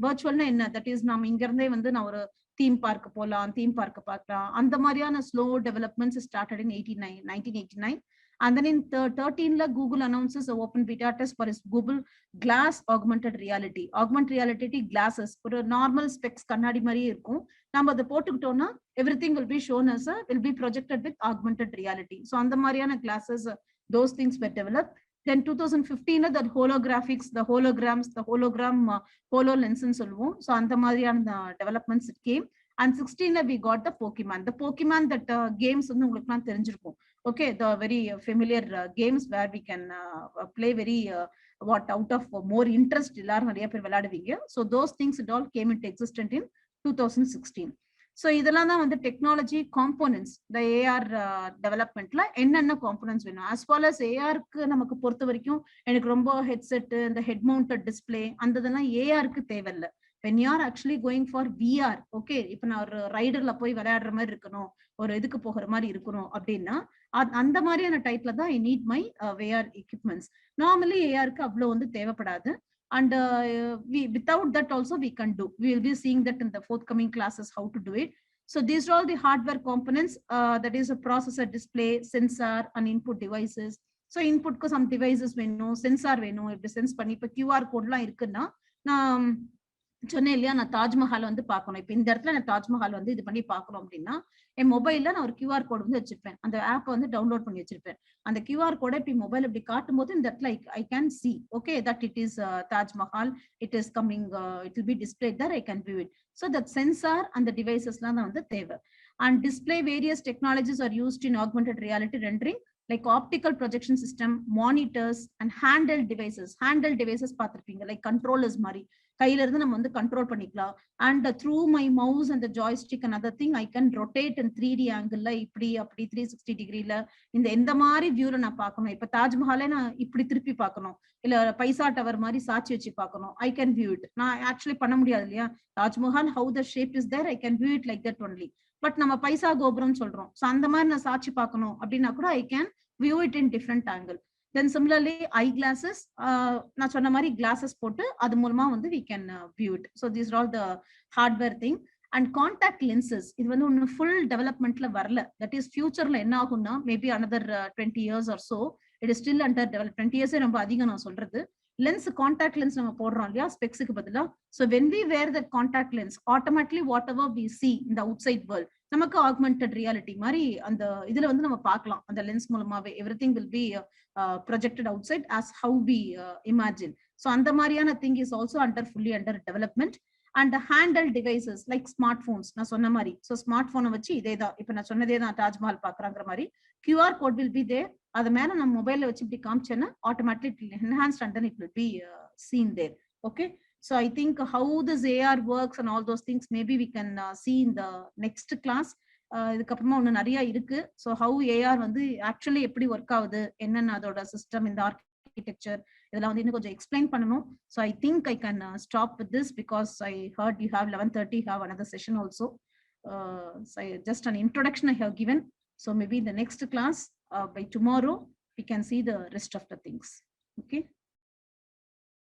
virtual na enna, that is நாம இங்க இருந்தே வந்து நான் ஒரு theme park போலாம், theme park பார்க்கலாம், அந்த மாதிரியான slow developments started in 1989. And then in 13 la Google announces the open beta test for its Google Glass augmented reality. Augmented reality glasses, ஒரு normal specs கண்ணாடி மாதிரியே இருக்கும், நம்ம அதை போட்டுக்கிட்டோம்னா everything will be shown as will be projected with augmented reality. So அந்த மாதிரியான glasses, those things were developed. Then 2015 that holographics, the holograms, the hologram HoloLens ன்னு சொல்லுவோம். So அந்த மாதிரியான developments it came. And 16 we got the Pokemon. The Pokemon that games வந்து உங்களுக்குலாம் தெரிஞ்சிருக்கும். Okay, the very familiar games where we can play very out of more interest, எல்லாரும் நிறைய பேர் விளையாடுவீங்க. So those things it all came into existence in 2016. So இதெல்லாம் தான் வந்து technology components, இந்த ஏஆர் டெவலப்மெண்ட்ல என்னென்ன காம்போனன்ட்ஸ் வேணும். as well as ஏஆருக்கு நமக்கு பொறுத்த வரைக்கும் எனக்கு ரொம்ப ஹெட்செட், இந்த ஹெட் மவுண்டட் டிஸ்பிளே அந்த இதெல்லாம் ஏஆருக்கு தேவையில்லை. when you are actually going for VR, okay, இப்போ நான் ஒரு ரைடர்ல போய் விளையாடுற மாதிரி இருக்கணும், ஒரு இதுக்கு போகிற மாதிரி இருக்கணும் அப்படின்னா அந்த மாதிரியான டைப்ல தான் I need my VR equipments. Normally ஏஆருக்கு அவ்வளோ வந்து தேவைப்படாது. And without that also we can do. We will be seeing that in the forthcoming classes how to do it. So these are all the hardware components, that is a processor, display, sensor and input devices. So input ko some devices வேணும், sensor வேணும், இப்படி sense பண்ணி இப்போ QR கோட்லாம் இருக்குன்னா நான் சொன்னேன் இல்லையா, நான் தாஜ்மஹால் வந்து பார்க்கணும், இப்போ இந்த இடத்துல நான் தாஜ்மஹால் வந்து இது பண்ணி பார்க்கணும் அப்படின்னா என் மொபைல்ல நான் ஒரு QR கோட் வந்து வச்சிருப்பேன், அந்த ஆப்பை வந்து டவுன்லோட் பண்ணி வச்சிருப்பேன். அந்த QR கோடை இப்படி மொபைல் இப்படி காட்டும் போது இந்த இடத்துல I can see, okay, that it is Taj Mahal, it is coming, it will be displayed there, I can view it. So that sensor and the devices தான் வந்து தேவை. And display various technologies are used in augmented reality rendering, like optical projection system, monitors and handheld devices. Handheld devices பார்த்திருப்பீங்க, like controllers மாதிரி கையில இருந்து நம்ம வந்து control பண்ணிக்கலாம். And through my mouse and the joystick and other thing I can rotate in 3D angle ல இப்படி அப்படி 360 டிகிரில இந்த எந்த மாதிரி வியூல நான் பார்க்கணும். இப்ப தாஜ்மஹாலே நான் இப்படி திருப்பி பார்க்கணும், இல்ல பைசா டவர் மாதிரி சாட்சி வச்சு பார்க்கணும், I can view it. நான் ஆக்சுவலி பண்ண முடியாது இல்லையா, Taj Mahal how the shape is there, I can view it like that only. But நம்ம பைசா கோபுரம் சொல்றோம், சோ அந்த மாதிரி நான் சாட்சி பார்க்கணும் அப்படின்னா கூட I can view it in different angle. Then similarly eyeglasses, நான் சொன்ன மாதிரி glasses போட்டு அது மூலமா வந்து we can view it. So these are all the hardware thing. And contact lenses, இது வந்து ஒன்னு full developmentல வரல, that is futureல என்ன ஆகும்னா maybe another 20 years or so, it is still under development. 20 years ரொம்ப அதிகம் நான் சொல்றது. lens, contact lens நம்ம போடுறோம் இல்லையா ஸ்பெக்ஸ்க்கு பதிலா, so when we wear that contact lens, automatically whatever we see in the outside world நமக்கு augmented reality மாதிரி அந்த இதுல வந்து நம்ம பார்க்கலாம், அந்த lens மூலமாவே everything will be projected outside as how we imagine. So அந்த மாதிரியான thing is also fully under development. And the handheld devices like smartphones, நான் சொன்ன மாதிரி, so smartphone வச்சு இதேதான், இப்போ நான் சொன்னதே தான் தாஜ்மஹால் பார்க்கறாங்கற மாதிரி QR code will be there, அது மேல நம்ம மொபைல்ல வச்சு இப்படி காமிச்சேன்னா automatically enhanced and then it will be seen there. Okay, so I think how this AR works and all those things maybe we can see in the next class. இதுக்கு அப்புறமா இன்னும் நிறைய இருக்கு. So how AR வந்து actually எப்படி work ஆகுது, என்னென்ன அதோட சிஸ்டம், இந்த architecture இதெல்லாம் வந்து இன்னும் கொஞ்சம் எக்ஸ்பிளைன் பண்ணணும். So I think I can stop with this because I heard you have 11:30 have another session also. So just an introduction I have given. So maybe in the next class by tomorrow we can see the rest of the things. Okay.